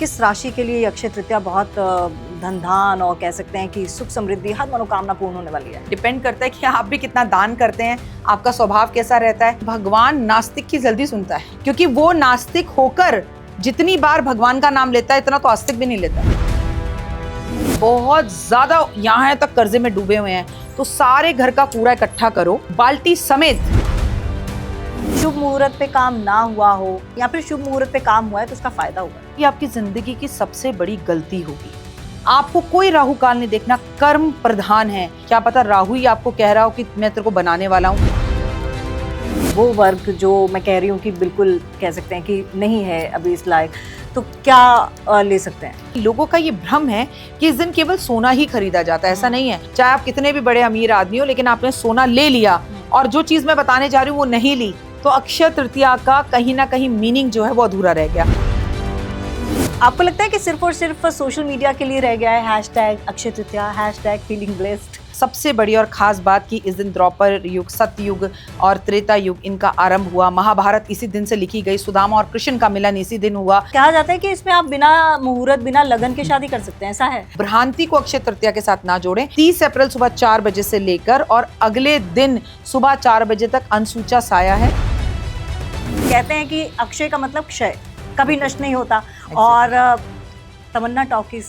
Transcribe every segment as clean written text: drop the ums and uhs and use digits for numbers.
किस राशि के लिए ये अक्षय तृतीया बहुत धन धान और कह सकते हैं कि सुख समृद्धि हर मनोकामना पूर्ण होने वाली है? डिपेंड करता है कि आप भी कितना दान करते हैं, आपका स्वभाव कैसा रहता है। भगवान नास्तिक की जल्दी सुनता है, क्योंकि वो नास्तिक होकर जितनी बार भगवान का नाम लेता है इतना तो आस्तिक भी नहीं लेता। बहुत ज्यादा यहाँ तक कर्जे में डूबे हुए हैं, तो सारे घर का कूड़ा इकट्ठा करो बाल्टी समेत। शुभ मुहूर्त पे काम ना हुआ हो या फिर शुभ मुहूर्त पे काम हुआ है तो उसका फायदा हुआ है। ये आपकी जिंदगी की सबसे बड़ी गलती होगी। आपको कोई राहु काल नहीं देखना, कर्म प्रधान है। क्या पता राहु ही आपको कह रहा हो कि मैं तेरे को बनाने वाला हूँ। वो वर्ग जो मैं कह रही हूँ कि बिल्कुल कह सकते हैं कि नहीं है अभी इस लायक, तो क्या ले सकते हैं? लोगों का ये भ्रम है कि इस दिन केवल सोना ही खरीदा जाता है। ऐसा नहीं है। चाहे आप कितने भी बड़े अमीर आदमी हो, लेकिन आपने सोना ले लिया और जो चीज मैं बताने जा रही हूँ वो नहीं ली, तो अक्षय तृतीया का कहीं ना कहीं मीनिंग जो है वो अधूरा रह गया। आपको लगता है कि सिर्फ और सिर्फ सोशल मीडिया के लिए रह गया है hashtag Akshaya Tritiya, hashtag feeling blessed? सबसे बड़ी और खास बात कि इस दिन द्वापर युग, सतयुग और त्रेता युग इनका आरंभ हुआ। महाभारत इसी दिन से लिखी गई। सुदामा और कृष्ण का मिलन इसी दिन हुआ। कहा जाता है कि इसमें आप बिना मुहूर्त, बिना लगन के शादी कर सकते हैं, ऐसा है? भ्रांति को अक्षय तृतीया के साथ ना जोड़ें। 30 अप्रैल सुबह 4 बजे से लेकर और अगले दिन सुबह 4 बजे तक अनसूचा साया है। कहते हैं कि अक्षय का मतलब क्षय, कभी नष्ट नहीं होता। और तमन्ना टॉकीज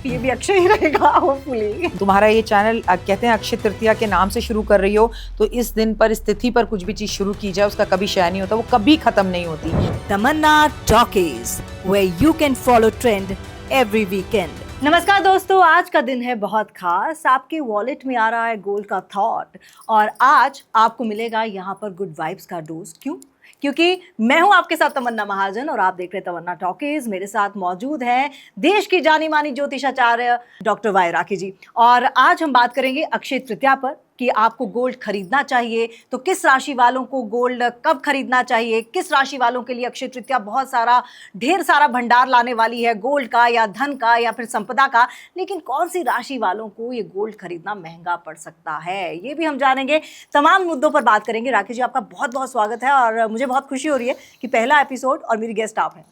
ये भी अक्षय ही रहेगा होपफुली। तुम्हारा ये चैनल कहते हैं अक्षय तृतीया के नाम से शुरू कर रही हो, तो इस दिन पर, इस तिथि पर कुछ भी चीज शुरू की जाए उसका कभी क्षय नहीं होता, वो कभी खत्म नहीं होती। तमन्ना talkies, where you can follow trend every weekend। नमस्कार दोस्तों, आज का दिन है बहुत खास। आपके वॉलेट में आ रहा है गोल्ड का थॉट और आज आपको मिलेगा यहाँ पर गुड वाइब्स का डोज। क्यों? क्योंकि मैं हूं आपके साथ तमन्ना महाजन और आप देख रहे हैं तमन्ना टॉकीज। मेरे साथ मौजूद हैं देश की जानी मानी ज्योतिषाचार्य डॉक्टर वाई राखी जी, और आज हम बात करेंगे अक्षय तृतीया पर कि आपको गोल्ड खरीदना चाहिए तो किस राशि वालों को गोल्ड कब खरीदना चाहिए, किस राशि वालों के लिए अक्षय तृतीया बहुत सारा ढेर सारा भंडार लाने वाली है, गोल्ड का या धन का या फिर संपदा का, लेकिन कौन सी राशि वालों को ये गोल्ड खरीदना महंगा पड़ सकता है, ये भी हम जानेंगे। तमाम मुद्दों पर बात करेंगे। राखी जी, आपका बहुत बहुत स्वागत है और मुझे बहुत खुशी हो रही है कि पहला एपिसोड और मेरी गेस्ट आप हैं।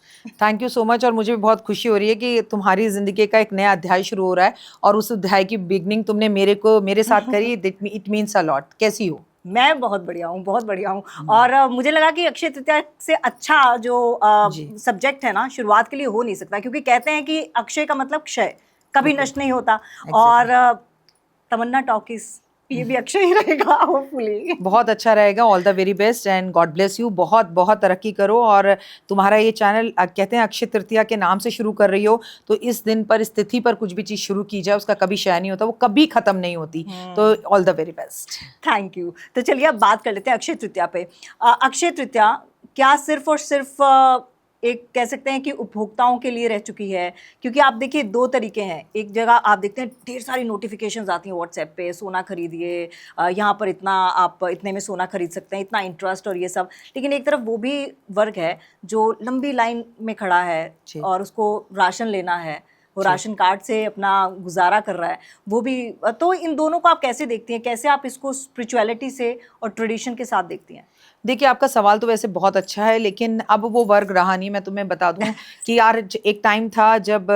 Thank you so much. और मुझे भी बहुत खुशी हो रही है कि तुम्हारी जिंदगी का एक नया अध्याय शुरू हो रहा है और उस अध्याय की बिगनिंग तुमने मेरे साथ करी। It means a lot. कैसी हो? मैं बहुत बढ़िया हूँ, बहुत बढ़िया हूँ। और मुझे लगा कि अक्षय तृतीया से अच्छा जो सब्जेक्ट है ना, शुरुआत के लिए हो नहीं सकता, क्योंकि कहते हैं कि अक्षय का मतलब क्षय, कभी नष्ट नहीं होता। और तमन्ना टॉकीज ये भी अक्षय ही रहेगा होपफुली। बहुत अच्छा रहेगा। All the very best and God bless you. बहुत बहुत तरक्की करो। और तुम्हारा ये चैनल कहते हैं अक्षय तृतीया के नाम से शुरू कर रही हो, तो इस दिन पर, इस तिथि पर कुछ भी चीज शुरू की जाए उसका कभी क्षय नहीं होता, वो कभी खत्म नहीं होती। तो all the very best. Thank you. तो चलिए अब बात कर लेते हैं अक्षय तृतीया पे। अक्षय तृतीया क्या सिर्फ और सिर्फ एक कह सकते हैं कि उपभोक्ताओं के लिए रह चुकी है? क्योंकि आप देखिए दो तरीके हैं। एक जगह आप देखते हैं ढेर सारी नोटिफिकेशंस आती हैं व्हाट्सएप पे, सोना खरीदिए, यहाँ पर इतना, आप इतने में सोना खरीद सकते हैं, इतना इंटरेस्ट और ये सब। लेकिन एक तरफ वो भी वर्ग है जो लंबी लाइन में खड़ा है और उसको राशन लेना है, वो राशन कार्ड से अपना गुजारा कर रहा है, वो भी। तो इन दोनों को आप कैसे देखती हैं? कैसे आप इसको स्पिरिचुअलिटी से और ट्रेडिशन के साथ देखती हैं? देखिए, आपका सवाल तो वैसे बहुत अच्छा है, लेकिन अब वो वर्ग रहा नहीं। मैं तुम्हें बता दूं कि यार एक टाइम था जब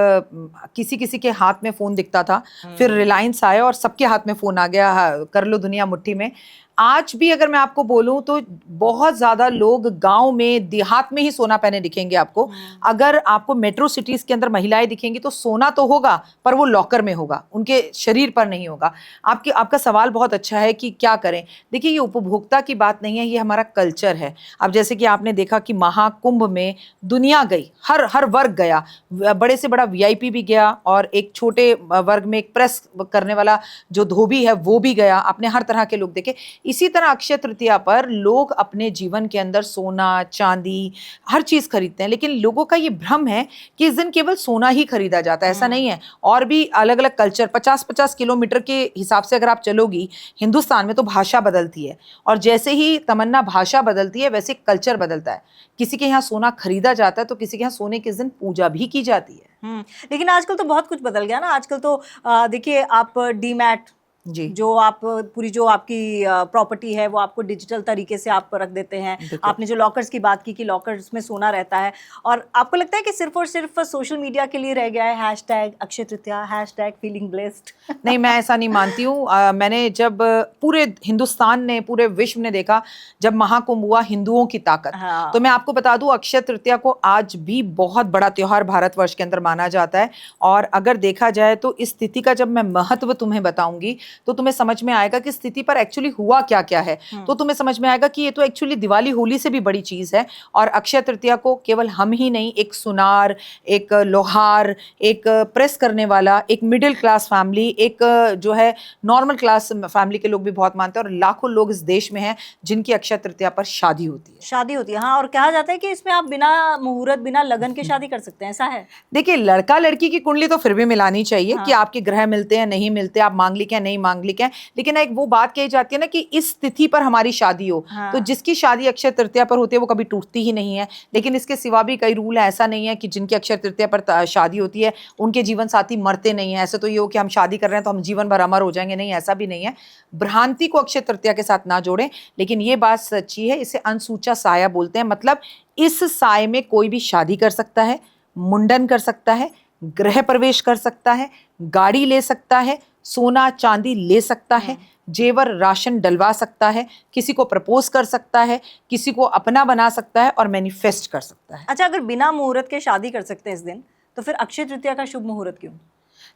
किसी किसी के हाथ में फ़ोन दिखता था, फिर रिलायंस आया और सबके हाथ में फ़ोन आ गया, कर लो दुनिया मुट्ठी में। आज भी अगर मैं आपको बोलूं तो बहुत ज़्यादा लोग गांव में, देहात में ही सोना पहने दिखेंगे आपको। अगर आपको मेट्रो सिटीज़ के अंदर महिलाएं दिखेंगी तो सोना तो होगा, पर वो लॉकर में होगा, उनके शरीर पर नहीं होगा। आपका सवाल बहुत अच्छा है कि क्या करें। देखिए, ये उपभोक्ता की बात नहीं है, ये हमारा कल्चर है। अब जैसे कि आपने देखा कि महाकुंभ में दुनिया गई, हर वर्ग गया, बड़े से बड़ा वीआईपी भी गया और एक छोटे वर्ग में एक प्रेस करने वाला जो धोबी है वो भी गया। आपने हर तरह के लोग देखे। इसी तरह अक्षय तृतीया पर लोग अपने जीवन के अंदर सोना, चांदी, हर चीज खरीदते हैं, लेकिन लोगों का ये भ्रम है कि इस दिन केवल सोना ही खरीदा जाता है। ऐसा नहीं है। और भी अलग अलग कल्चर, 50-50 किलोमीटर के हिसाब से अगर आप चलोगी हिंदुस्तान में, तो भाषा बदलती है, और जैसे ही तमन्ना भाषा बदलती है वैसे कल्चर बदलता है। किसी के यहाँ सोना खरीदा जाता है तो किसी के यहाँ सोने के दिन पूजा भी की जाती है। लेकिन आजकल तो बहुत कुछ बदल गया ना। आजकल तो देखिए, आप डीमैट जी जो आप पूरी जो आपकी प्रॉपर्टी है वो आपको डिजिटल तरीके से आप रख देते हैं। बिल्कुल। आपने जो लॉकर्स की बात की कि लॉकर्स में सोना रहता है, और आपको लगता है कि सिर्फ और सिर्फ सोशल मीडिया के लिए रह गया है hashtag Akshaya Tritiya, hashtag feeling blessed? नहीं, मैं ऐसा नहीं मानती हूँ। मैंने जब पूरे हिंदुस्तान ने, पूरे विश्व ने देखा जब महाकुंभ हुआ हिंदुओं की ताकत, हाँ। तो मैं आपको बता दूं अक्षय तृतीया को आज भी बहुत बड़ा त्योहार भारतवर्ष के अंदर माना जाता है। और अगर देखा जाए तो इस तिथि का जब मैं महत्व तुम्हें बताऊंगी तो तुम्हें समझ में आएगा कि इस तिथि पर एक्चुअली हुआ क्या क्या है। तो तुम्हें समझ में आएगा कि ये तो एक्चुअली दिवाली होली से भी बड़ी चीज है। और अक्षय तृतीया को केवल हम ही नहीं, एक सुनार, एक लोहार, एक प्रेस करने वाला, एक मिडिल क्लास फैमिली, एक जो है नॉर्मल क्लास फैमिली के लोग भी बहुत मानते हैं। और लाखों लोग इस देश में हैं जिनकी अक्षय तृतीया पर शादी होती है। शादी होती है, हाँ। और कहा जाता है कि इसमें आप बिना मुहूर्त, बिना लगन के शादी कर सकते हैं, ऐसा है? देखिए, लड़का लड़की की कुंडली तो फिर भी मिलानी चाहिए। हाँ। कि आपके ग्रह मिलते हैं नहीं मिलते, आप मांगलिक हैं नहीं मांगलिक हैं, लेकिन एक वो बात कही जाती है ना कि इस तिथि पर हमारी शादी हो। हाँ। तो जिसकी शादी अक्षय तृतीया पर होती है वो कभी टूटती ही नहीं है। लेकिन इसके सिवा भी कई रूल है। ऐसा नहीं है कि जिनकी अक्षय तृतीया पर शादी होती है उनके जीवन साथी मरते नहीं है। ऐसे तो ये हो कि हम शादी कर रहे हैं तो हम जीवन भर अमर हो जाएंगे, नहीं, ऐसा भी नहीं है। भ्रांति को अक्षय तृतीया के साथ ना जोड़ें। लेकिन ये बात सच्ची है, इसे अनसूचा साया बोलते हैं। मतलब इस साय में कोई भी शादी कर सकता है, मुंडन कर सकता है, गृह प्रवेश कर सकता है, गाड़ी ले सकता है, सोना चांदी ले सकता है, जेवर राशन डलवा सकता है, किसी को प्रपोज कर सकता है, किसी को अपना बना सकता है और मैनिफेस्ट कर सकता है। अच्छा, अगर बिना मुहूर्त के शादी कर सकते हैं इस दिन, तो फिर अक्षय तृतीया का शुभ मुहूर्त क्यों?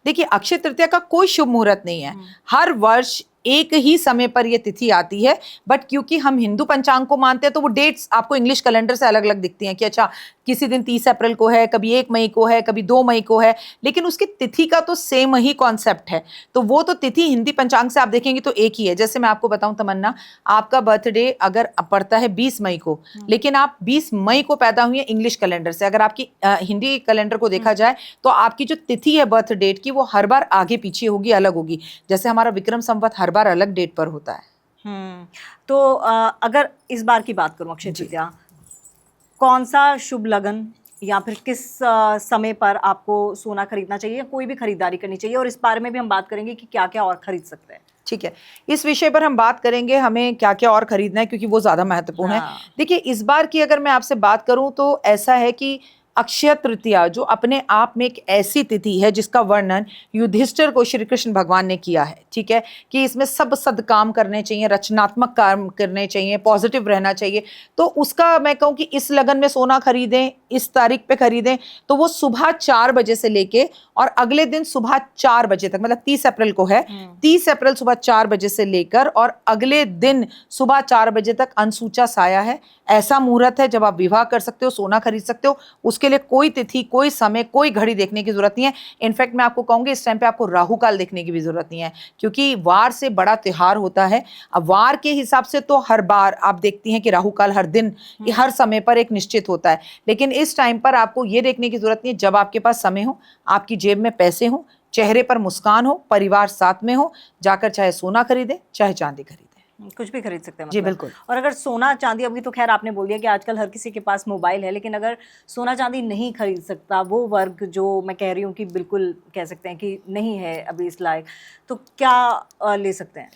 देखिए, अक्षय तृतीया का कोई शुभ मुहूर्त नहीं है। हर वर्ष एक ही समय पर यह तिथि आती है। बट क्योंकि हम हिंदू पंचांग को मानते हैं तो वो डेट्स आपको इंग्लिश कैलेंडर से अलग अलग दिखती हैं कि अच्छा किसी दिन 30 अप्रैल को है, कभी 1 मई को है, कभी 2 मई को है, लेकिन उसकी तिथि का तो सेम ही कॉन्सेप्ट है। तो वो तो तिथि हिंदी पंचांग से आप देखेंगे तो एक ही है। जैसे मैं आपको बताऊं तमन्ना, आपका बर्थडे अगर पड़ता है 20 मई को, लेकिन आप 20 मई को पैदा हुई है इंग्लिश कैलेंडर से, अगर आपकी हिंदी कैलेंडर को देखा जाए तो आपकी जो तिथि है बर्थ डेट की वो हर बार आगे पीछे होगी, अलग होगी। जैसे हमारा विक्रम संवत हर बार अलग डेट पर होता है। तो अगर इस बार की बात करूं अक्षय तृतीया, कौन सा शुभ लगन या फिर किस समय पर आपको सोना खरीदना चाहिए, कोई भी खरीदारी करनी चाहिए, और इस बारे में भी हम बात करेंगे कि क्या क्या और खरीद सकते हैं। ठीक है, इस विषय पर हम बात करेंगे, हमें क्या क्या और खरीदना है, क्योंकि वो ज्यादा महत्वपूर्ण है। देखिए, इस बार की अगर मैं आपसे बात करूं तो ऐसा है कि अक्षय तृतीया जो अपने आप में एक ऐसी तिथि है जिसका वर्णन युधिष्ठिर को श्री कृष्ण भगवान ने किया है। ठीक है, कि इसमें सब सद काम करने चाहिए, रचनात्मक काम करने चाहिए, पॉजिटिव रहना चाहिए। तो उसका मैं कहूँ कि इस लगन में सोना खरीदें, इस तारीख पे खरीदें तो वो सुबह 4 बजे से लेके और अगले दिन सुबह 4 बजे तक, मतलब 30 अप्रैल को है, 30 अप्रैल सुबह 4 बजे से लेकर और अगले दिन सुबह 4 बजे तक अनसूचा साया है। ऐसा मुहूर्त है जब आप विवाह कर सकते हो, सोना खरीद सकते हो। उसके लिए कोई तिथि, कोई समय, कोई घड़ी देखने की जरूरत नहीं है। इनफैक्ट मैं आपको कहूंगी इस टाइम पे आपको राहु काल देखने की भी जरूरत नहीं है, क्योंकि वार से बड़ा त्योहार होता है। अब वार के हिसाब से तो हर बार आप देखती हैं कि राहु काल हर दिन, हर समय पर एक निश्चित होता है। लेकिन इस टाइम पर आपको ये देखने की जरूरत नहीं है, जब आपके पास समय हो, आपकी जेब में पैसे हो, चेहरे पर मुस्कान हो, परिवार साथ में हो, जाकर चाहे सोना खरीदे चाहे चांदी खरीदे, कुछ भी खरीद सकते हैं, जी मतलब। बिल्कुल। और अगर सोना चांदी, अभी तो खैर आपने बोल दिया कि आजकल हर किसी के पास मोबाइल है, लेकिन अगर सोना चांदी नहीं खरीद सकता वो वर्ग, जो मैं कह रही हूँ कि बिल्कुल कह सकते हैं कि नहीं है अभी इस लायक, तो क्या ले सकते हैं?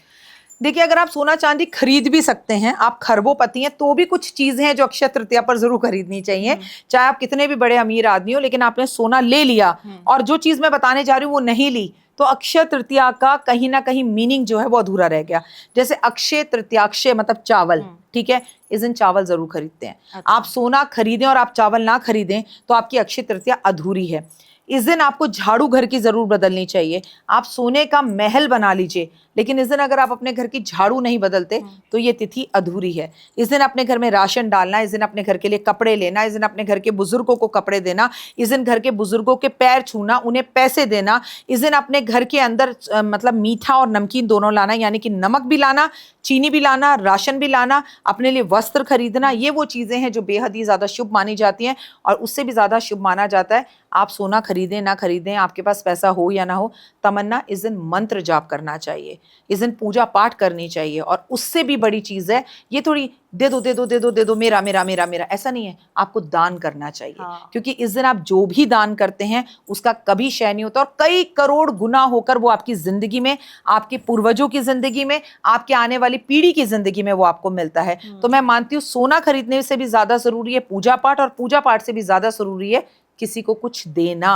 देखिए, अगर आप सोना चांदी खरीद भी सकते हैं, आप खरबोपति हैं, तो भी कुछ चीजें हैं जो अक्षय तृतीया पर जरूर खरीदनी चाहिए। चाहे आप कितने भी बड़े अमीर आदमी हो, लेकिन आपने सोना ले लिया और जो चीज मैं बताने जा रही हूँ वो नहीं ली, तो अक्षय तृतीया का कहीं ना कहीं मीनिंग जो है वो अधूरा रह गया। जैसे अक्षय तृतीया, अक्षय मतलब चावल, ठीक है, इस दिन चावल जरूर खरीदते हैं। अच्छा। आप सोना खरीदें और आप चावल ना खरीदें तो आपकी अक्षय तृतीया अधूरी है। इस दिन आपको झाड़ू घर की जरूर बदलनी चाहिए। आप सोने का महल बना लीजिए, लेकिन इस दिन अगर आप अपने घर की झाड़ू नहीं बदलते तो ये तिथि अधूरी है। इस दिन अपने घर में राशन डालना, इस दिन अपने घर के लिए कपड़े लेना, इस दिन अपने घर के बुजुर्गों को कपड़े देना, इस दिन घर के बुजुर्गों के पैर छूना, उन्हें पैसे देना, इस दिन अपने घर के अंदर मतलब मीठा और नमकीन दोनों लाना, यानी कि नमक भी लाना, चीनी भी लाना, राशन भी लाना, अपने लिए वस्त्र खरीदना। ये वो चीजें हैं जो बेहद ही ज्यादा शुभ मानी जाती हैं। और उससे भी ज्यादा शुभ माना जाता है, आप सोना खरीदें ना खरीदें, आपके पास पैसा हो या ना हो, तमन्ना इस दिन मंत्र जाप करना चाहिए। इस दिन पूजा पाठ करनी चाहिए। और उससे भी बड़ी चीज़ है, ये थोड़ी दे दो दे दो दे दो दे दो, मेरा मेरा मेरा मेरा, ऐसा नहीं है, आपको दान करना चाहिए। हाँ। क्योंकि इस दिन आप जो भी दान करते हैं उसका कभी क्षय नहीं होता, और कई करोड़ गुना होकर वो आपकी जिंदगी में, आपके पूर्वजों की जिंदगी में, आपके आने वाली पीढ़ी की जिंदगी में वो आपको मिलता है। तो मैं मानती हूँ सोना खरीदने से भी ज्यादा जरूरी है पूजा पाठ, और पूजा पाठ से भी ज्यादा जरूरी है किसी को कुछ देना।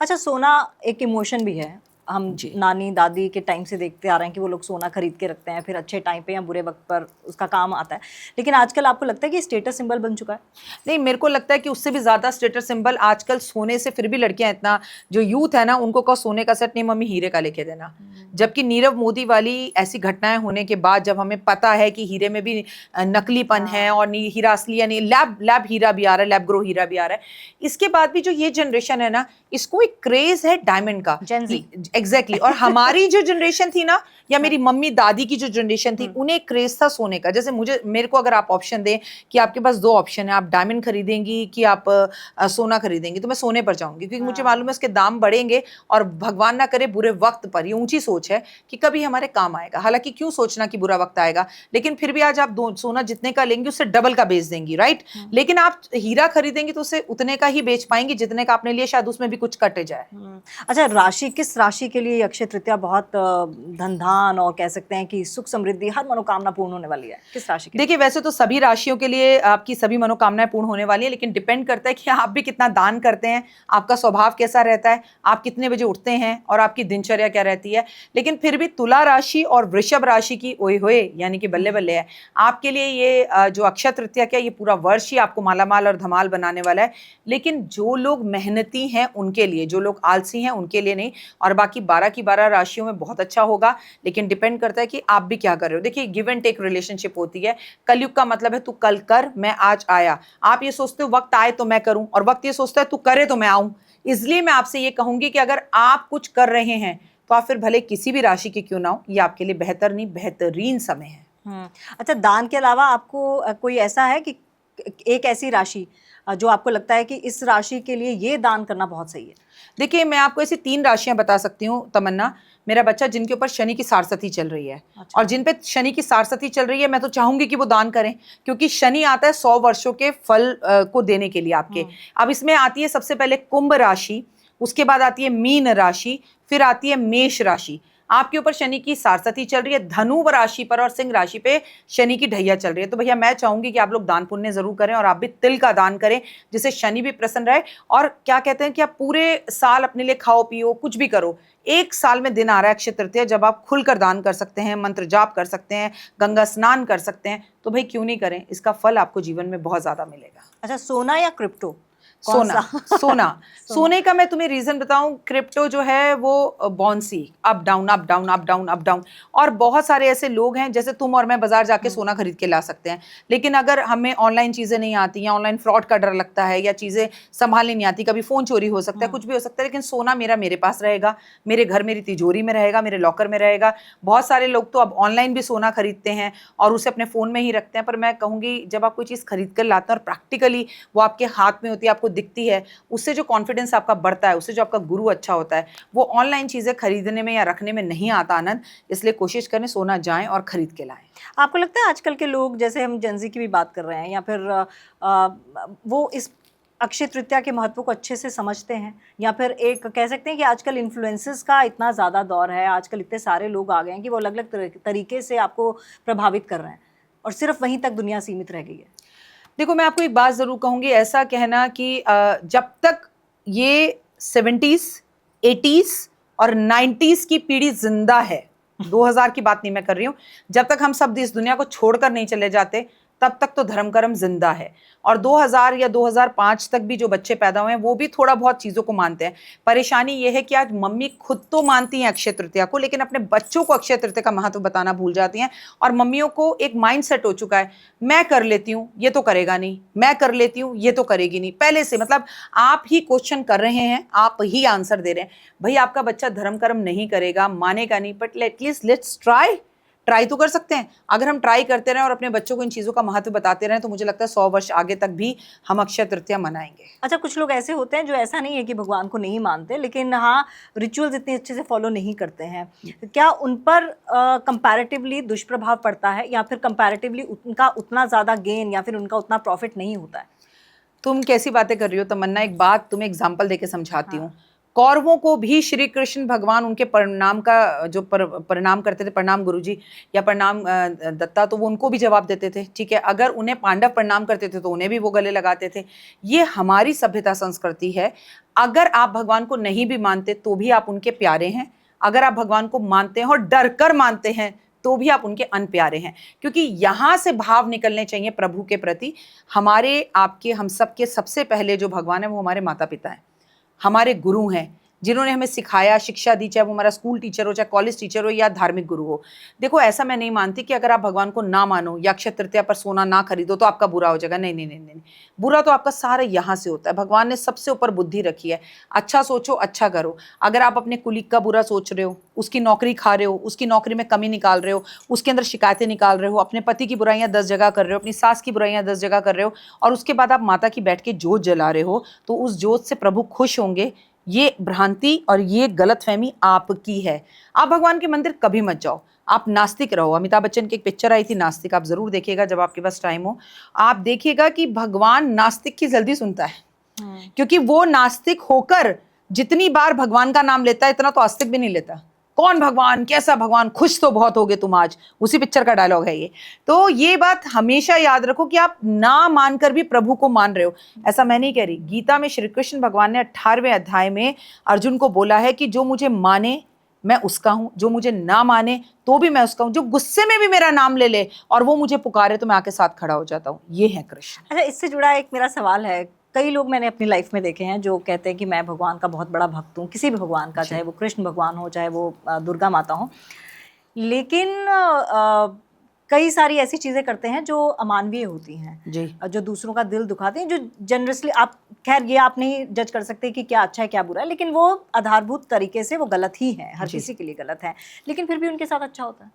अच्छा, सोना एक इमोशन भी है। हम नानी दादी के टाइम से देखते आ रहे हैं कि वो लोग सोना खरीद के रखते हैं, फिर अच्छे टाइम पे या बुरे वक्त पर उसका काम आता है। लेकिन आजकल आपको लगता है कि स्टेटस सिंबल बन चुका है? नहीं, मेरे को लगता है कि उससे भी ज्यादा स्टेटस सिंबल आजकल सोने से, फिर भी लड़कियां इतना, जो यूथ है ना, उनको कहो सोने का सेट नहीं मम्मी हीरे का लेके देना। जबकि नीरव मोदी वाली ऐसी घटनाएं होने के बाद, जब हमें पता है कि हीरे में भी नकलीपन है और हीरा असली यानी लैब हीरा भी आ रहा है, लैब ग्रो हीरा भी आ रहा है, इसके बाद भी जो ये जनरेशन है ना, इसको एक क्रेज है डायमंड का। एग्जैक्टली। और हमारी जो जनरेशन थी ना, या मेरी मम्मी दादी की जो जनरेशन थी, उन्हें क्रेज था सोने का। जैसे मेरे को अगर आप ऑप्शन दें कि आपके पास दो ऑप्शन है, आप डायमंड खरीदेंगी कि आप सोना खरीदेंगी, तो मैं सोने पर जाऊंगी, क्योंकि मुझे मालूम है उसके दाम बढ़ेंगे, और भगवान ना करे बुरे वक्त पर, ये ऊंची सोच है कि कभी हमारे काम आएगा। हालांकि क्यों सोचना कि बुरा वक्त आएगा, लेकिन फिर भी आज आप सोना जितने का लेंगे उससे डबल का बेच देंगी, राइट। लेकिन आप हीरा खरीदेंगी तो उसे उतने का ही बेच पाएंगी जितने का आपने लिया, शायद उसमें भी कुछ कटे जाए। अच्छा, किस राशि के लिए अक्षय तृतीया बहुत धन धान और कह सकते हैं कि सुख समृद्धि, हर मनोकामना पूर्ण होने वाली है? किस राशि के? देखिए, वैसे तो सभी राशियों के लिए आपकी सभी मनोकामनाएं पूर्ण होने वाली है, लेकिन डिपेंड करता है कि आप भी कितना दान करते हैं, आपका स्वभाव कैसा रहता है, आप कितने बजे उठते हैं, और आपकी दिनचर्या क्या रहती है। लेकिन फिर भी तुला राशि और वृषभ राशि की ओए होए यानी कि बल्ले बल्ले है आपके लिए। ये जो अक्षय तृतीया क्या, ये पूरा वर्ष ही आपको मालामाल और धमाल बनाने वाला है। लेकिन जो लोग मेहनती हैं उनके लिए, जो लोग आलसी हैं उनके लिए नहीं। और बाकी 12 की 12 राशियों में बहुत अच्छा होगा, लेकिन डिपेंड करता है कि आप भी क्या कर रहे हो। देखिए, गिव एंड टेक रिलेशनशिप होती है। कलयुग का मतलब है तू कल कर, मैं आज आया। आप ये सोचते हो वक्त आए तो मैं करूं, और वक्त ये सोचता है तू करे तो मैं आऊं। इसलिए मैं आपसे ये कहूंगी कि अगर आप कुछ कर रहे हैं तो आप फिर भले किसी भी राशि के क्यों ना हो, ये आपके लिए बेहतर नहीं बेहतरीन समय है। अच्छा, दान के अलावा आपको कोई ऐसा है कि एक ऐसी राशि जो आपको लगता है कि इस राशि के लिए ये दान करना बहुत सही है? देखिए, मैं आपको ऐसी 3 राशियां बता सकती हूँ तमन्ना। मेरा बच्चा जिनके ऊपर शनि की सारसती चल रही है, अच्छा। और जिन पे शनि की सारसती चल रही है, मैं तो चाहूंगी कि वो दान करें, क्योंकि शनि आता है 100 वर्षों के फल को देने के लिए आपके। अब इसमें आती है सबसे पहले कुंभ राशि, उसके बाद आती है मीन राशि, फिर आती है मेष राशि। आपके ऊपर शनि की सारसती चल रही है, धनु राशि पर और सिंह राशि पे शनि की ढैया चल रही है। तो भैया मैं चाहूंगी कि आप लोग दान पुण्य जरूर करें, और आप भी तिल का दान करें, जिससे शनि भी प्रसन्न रहे। और क्या कहते हैं कि आप पूरे साल अपने लिए खाओ पियो कुछ भी करो, एक साल में दिन आ रहा है अक्षय तृतीया, जब आप खुलकर दान कर सकते हैं, मंत्र जाप कर सकते हैं, गंगा स्नान कर सकते हैं, तो भाई क्यों नहीं करें। इसका फल आपको जीवन में बहुत ज्यादा मिलेगा। अच्छा, सोना या क्रिप्टो? सोना सोने का मैं तुम्हें रीजन बताऊं, क्रिप्टो जो है वो Bansi, up down up down up down up down. और बहुत सारे ऐसे लोग हैं, जैसे तुम और मैं बाजार जाके सोना खरीद के ला सकते हैं, लेकिन अगर हमें ऑनलाइन चीजें नहीं आती, या ऑनलाइन फ्रॉड का डर लगता है, या चीजें संभालनी नहीं आती, कभी फोन चोरी हो सकता है, कुछ भी हो सकता है, लेकिन सोना मेरे पास रहेगा, मेरे घर, मेरी तिजोरी में रहेगा, मेरे लॉकर में रहेगा। बहुत सारे लोग तो अब ऑनलाइन भी सोना खरीदते हैं और उसे अपने फोन में ही रखते हैं। पर मैं कहूंगी, जब आप कोई चीज खरीद कर लाते हैं और प्रैक्टिकली वो आपके हाथ में होती है, आपको दिखती है, उससे जो कॉन्फिडेंस आपका बढ़ता है, उससे जो आपका गुरु अच्छा होता है, वो ऑनलाइन चीजें खरीदने में या रखने में नहीं आता आनंद। इसलिए कोशिश करें सोना जाएं और खरीद के लाएं। आपको लगता है आजकल के लोग, जैसे हम जेनजी की भी बात कर रहे हैं, या फिर वो इस अक्षय तृतीया के महत्व को अच्छे से समझते हैं, या फिर एक कह सकते हैं कि आजकल इन्फ्लुएंसेस का इतना ज़्यादा दौर है, आजकल इतने सारे लोग आ गए हैं कि वो अलग अलग तरीके से आपको प्रभावित कर रहे हैं, और सिर्फ वहीं तक दुनिया सीमित रह गई है? देखो, मैं आपको एक बात जरूर कहूंगी, ऐसा कहना कि जब तक ये 70s 80s और 90s की पीढ़ी जिंदा है, 2000 की बात नहीं मैं कर रही हूं, जब तक हम सब इस दुनिया को छोड़कर नहीं चले जाते, तब तक तो धर्म कर्म जिंदा है। और 2000 या 2005 तक भी जो बच्चे पैदा हुए हैं, वो भी थोड़ा बहुत चीजों को मानते हैं। परेशानी ये है कि आज मम्मी खुद तो मानती हैं अक्षय तृतीया को, लेकिन अपने बच्चों को अक्षय तृतीया का महत्व बताना भूल जाती हैं। और मम्मियों को एक माइंडसेट हो चुका है, मैं कर लेती हूँ ये तो करेगा नहीं, मैं कर लेती हूँ ये तो करेगी नहीं। पहले से मतलब आप ही क्वेश्चन कर रहे हैं, आप ही आंसर दे रहे हैं। भाई आपका बच्चा धर्म कर्म नहीं करेगा, मानेगा नहीं, but at least let's try. Try तो कर सकते हैं। अगर हम ट्राई करते रहें और अपने बच्चों को इन चीज़ों का महत्व बताते रहें तो मुझे लगता है 100 वर्ष आगे तक भी हम अक्षय तृतीया मनाएंगे। अच्छा, कुछ लोग ऐसे होते हैं जो ऐसा नहीं है कि भगवान को नहीं मानते, लेकिन हाँ, रिचुअल्स इतने अच्छे से फॉलो नहीं करते हैं। क्या उन पर कंपैरेटिवली दुष्प्रभाव पड़ता है, या फिर कंपैरेटिवली उनका उतना ज़्यादा गेन या फिर उनका उतना प्रॉफिट नहीं होता है? तुम कैसी बातें कर रही हो तमन्ना, एक बात तुम्हें एग्जाम्पल देके समझाती हूँ। कौरवों को भी श्री कृष्ण भगवान उनके प्रणाम का जो प्रणाम करते थे, प्रणाम गुरुजी या प्रणाम दत्ता, तो वो उनको भी जवाब देते थे, ठीक है। अगर उन्हें पांडव प्रणाम करते थे तो उन्हें भी वो गले लगाते थे। ये हमारी सभ्यता संस्कृति है। अगर आप भगवान को नहीं भी मानते तो भी आप उनके प्यारे हैं। अगर आप भगवान को मानते हैं और डर कर मानते हैं तो भी आप उनके अनप्यारे हैं, क्योंकि यहाँ से भाव निकलने चाहिए प्रभु के प्रति। हमारे, आपके, हम सबके सबसे पहले जो भगवान है वो हमारे माता पिता हैं, हमारे गुरु हैं, जिन्होंने हमें सिखाया, शिक्षा दी, चाहे वो हमारा स्कूल टीचर हो, चाहे कॉलेज टीचर हो या धार्मिक गुरु हो। देखो, ऐसा मैं नहीं मानती कि अगर आप भगवान को ना मानो या अक्षय तृतीया पर सोना ना खरीदो तो आपका बुरा हो जाएगा। नहीं नहीं नहीं नहीं, बुरा तो आपका सारा यहाँ से होता है। भगवान ने सबसे ऊपर बुद्धि रखी है। अच्छा सोचो, अच्छा करो। अगर आप अपने कुलीग का बुरा सोच रहे हो, उसकी नौकरी खा रहे हो, उसकी नौकरी में कमी निकाल रहे हो, उसके अंदर शिकायतें निकाल रहे हो, अपने पति की बुराइयां 10 जगह कर रहे हो, अपनी सास की बुराइयां 10 जगह कर रहे हो, और उसके बाद आप माता की बैठ के जोत जला रहे हो, तो उस जोत से प्रभु खुश होंगे? ये भ्रांति और ये गलतफहमी आपकी है। आप भगवान के मंदिर कभी मत जाओ, आप नास्तिक रहो। अमिताभ बच्चन की एक पिक्चर आई थी नास्तिक, आप जरूर देखिएगा जब आपके पास टाइम हो। आप देखिएगा कि भगवान नास्तिक की जल्दी सुनता है, क्योंकि वो नास्तिक होकर जितनी बार भगवान का नाम लेता है इतना तो आस्तिक भी नहीं लेता। कौन भगवान, कैसा भगवान, खुश तो बहुत होगे तुम आज, उसी पिक्चर का डायलॉग है ये। तो ये बात हमेशा याद रखो कि आप ना मानकर भी प्रभु को मान रहे हो। ऐसा मैं नहीं कह रही। गीता में श्री कृष्ण भगवान ने 18वें अध्याय में अर्जुन को बोला है कि जो मुझे माने मैं उसका हूं, जो मुझे ना माने तो भी मैं उसका हूं, जो गुस्से में भी मेरा नाम ले ले और वो मुझे पुकारे तो मैं आके साथ खड़ा हो जाता हूँ। ये है कृष्ण। अच्छा, इससे जुड़ा एक मेरा सवाल है। कई लोग मैंने अपनी लाइफ में देखे हैं जो कहते हैं कि मैं भगवान का बहुत बड़ा भक्त हूँ, किसी भी भगवान का, चाहे वो कृष्ण भगवान हो, चाहे वो दुर्गा माता हो, लेकिन कई सारी ऐसी चीज़ें करते हैं जो अमानवीय होती हैं जी, जो दूसरों का दिल दुखाते हैं, जो जनरसली, आप खैर ये आप नहीं जज कर सकते कि क्या अच्छा है क्या बुरा है, लेकिन वो आधारभूत तरीके से वो गलत ही है, हर किसी के लिए गलत है, लेकिन फिर भी उनके साथ अच्छा होता है।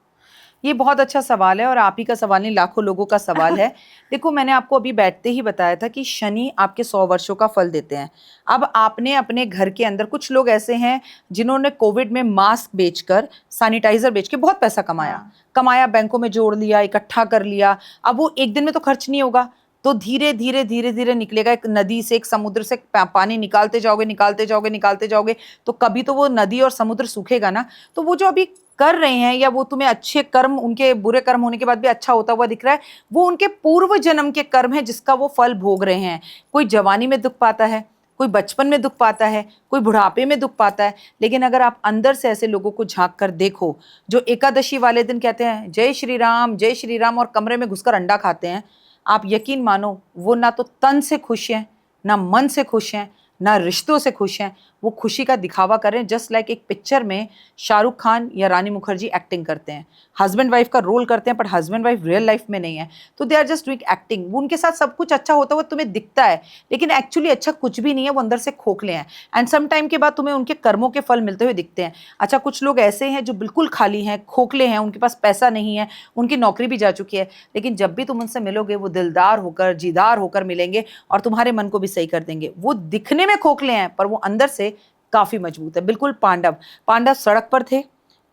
ये बहुत अच्छा सवाल है और आप ही का सवाल नहीं, लाखों लोगों का सवाल है। देखो, मैंने आपको अभी बैठते ही बताया था कि शनि आपके 100 वर्षों का फल देते हैं। अब आपने अपने घर के अंदर, कुछ लोग ऐसे हैं जिन्होंने कोविड में मास्क बेचकर, सैनिटाइजर बेच के बहुत पैसा कमाया, बैंकों में जोड़ लिया, इकट्ठा कर लिया। अब वो एक दिन में तो खर्च नहीं होगा, तो धीरे धीरे धीरे धीरे निकलेगा। एक नदी से, एक समुद्र से पानी निकालते जाओगे तो कभी तो वो नदी और समुद्र सूखेगा ना। तो वो जो अभी कर रहे हैं, या वो तुम्हें अच्छे कर्म, उनके बुरे कर्म होने के बाद भी अच्छा होता हुआ दिख रहा है, वो उनके पूर्व जन्म के कर्म है जिसका वो फल भोग रहे हैं। कोई जवानी में दुख पाता है, कोई बचपन में दुख पाता है, कोई बुढ़ापे में दुख पाता है। लेकिन अगर आप अंदर से ऐसे लोगों को झांक कर देखो जो एकादशी वाले दिन कहते हैं जय श्री राम और कमरे में घुसकर अंडा खाते हैं, आप यकीन मानो वो ना तो तन से खुश हैं, ना मन से खुश हैं, ना रिश्तों से खुश हैं। वो खुशी का दिखावा करें, जस्ट लाइक एक पिक्चर में शाहरुख खान या रानी मुखर्जी एक्टिंग करते हैं, हस्बैंड वाइफ का रोल करते हैं, पर हस्बैंड वाइफ रियल लाइफ में नहीं है, तो they are just doing acting. वो उनके साथ सब कुछ अच्छा होता हुआ तुम्हें दिखता है, लेकिन एक्चुअली अच्छा कुछ भी नहीं है, वो अंदर से खोखले हैं। एंड सम टाइम के बाद तुम्हें उनके कर्मों के फल मिलते हुए दिखते हैं। अच्छा, कुछ लोग ऐसे हैं जो बिल्कुल खाली हैं, खोखले हैं, उनके पास पैसा नहीं है, उनकी नौकरी भी जा चुकी है, लेकिन जब भी तुम उनसे मिलोगे वो दिलदार होकर, जीदार होकर मिलेंगे और तुम्हारे मन को भी सही कर देंगे। वो दिखने में खोखले हैं पर वो अंदर से काफी मजबूत है। बिल्कुल पांडव सड़क पर थे,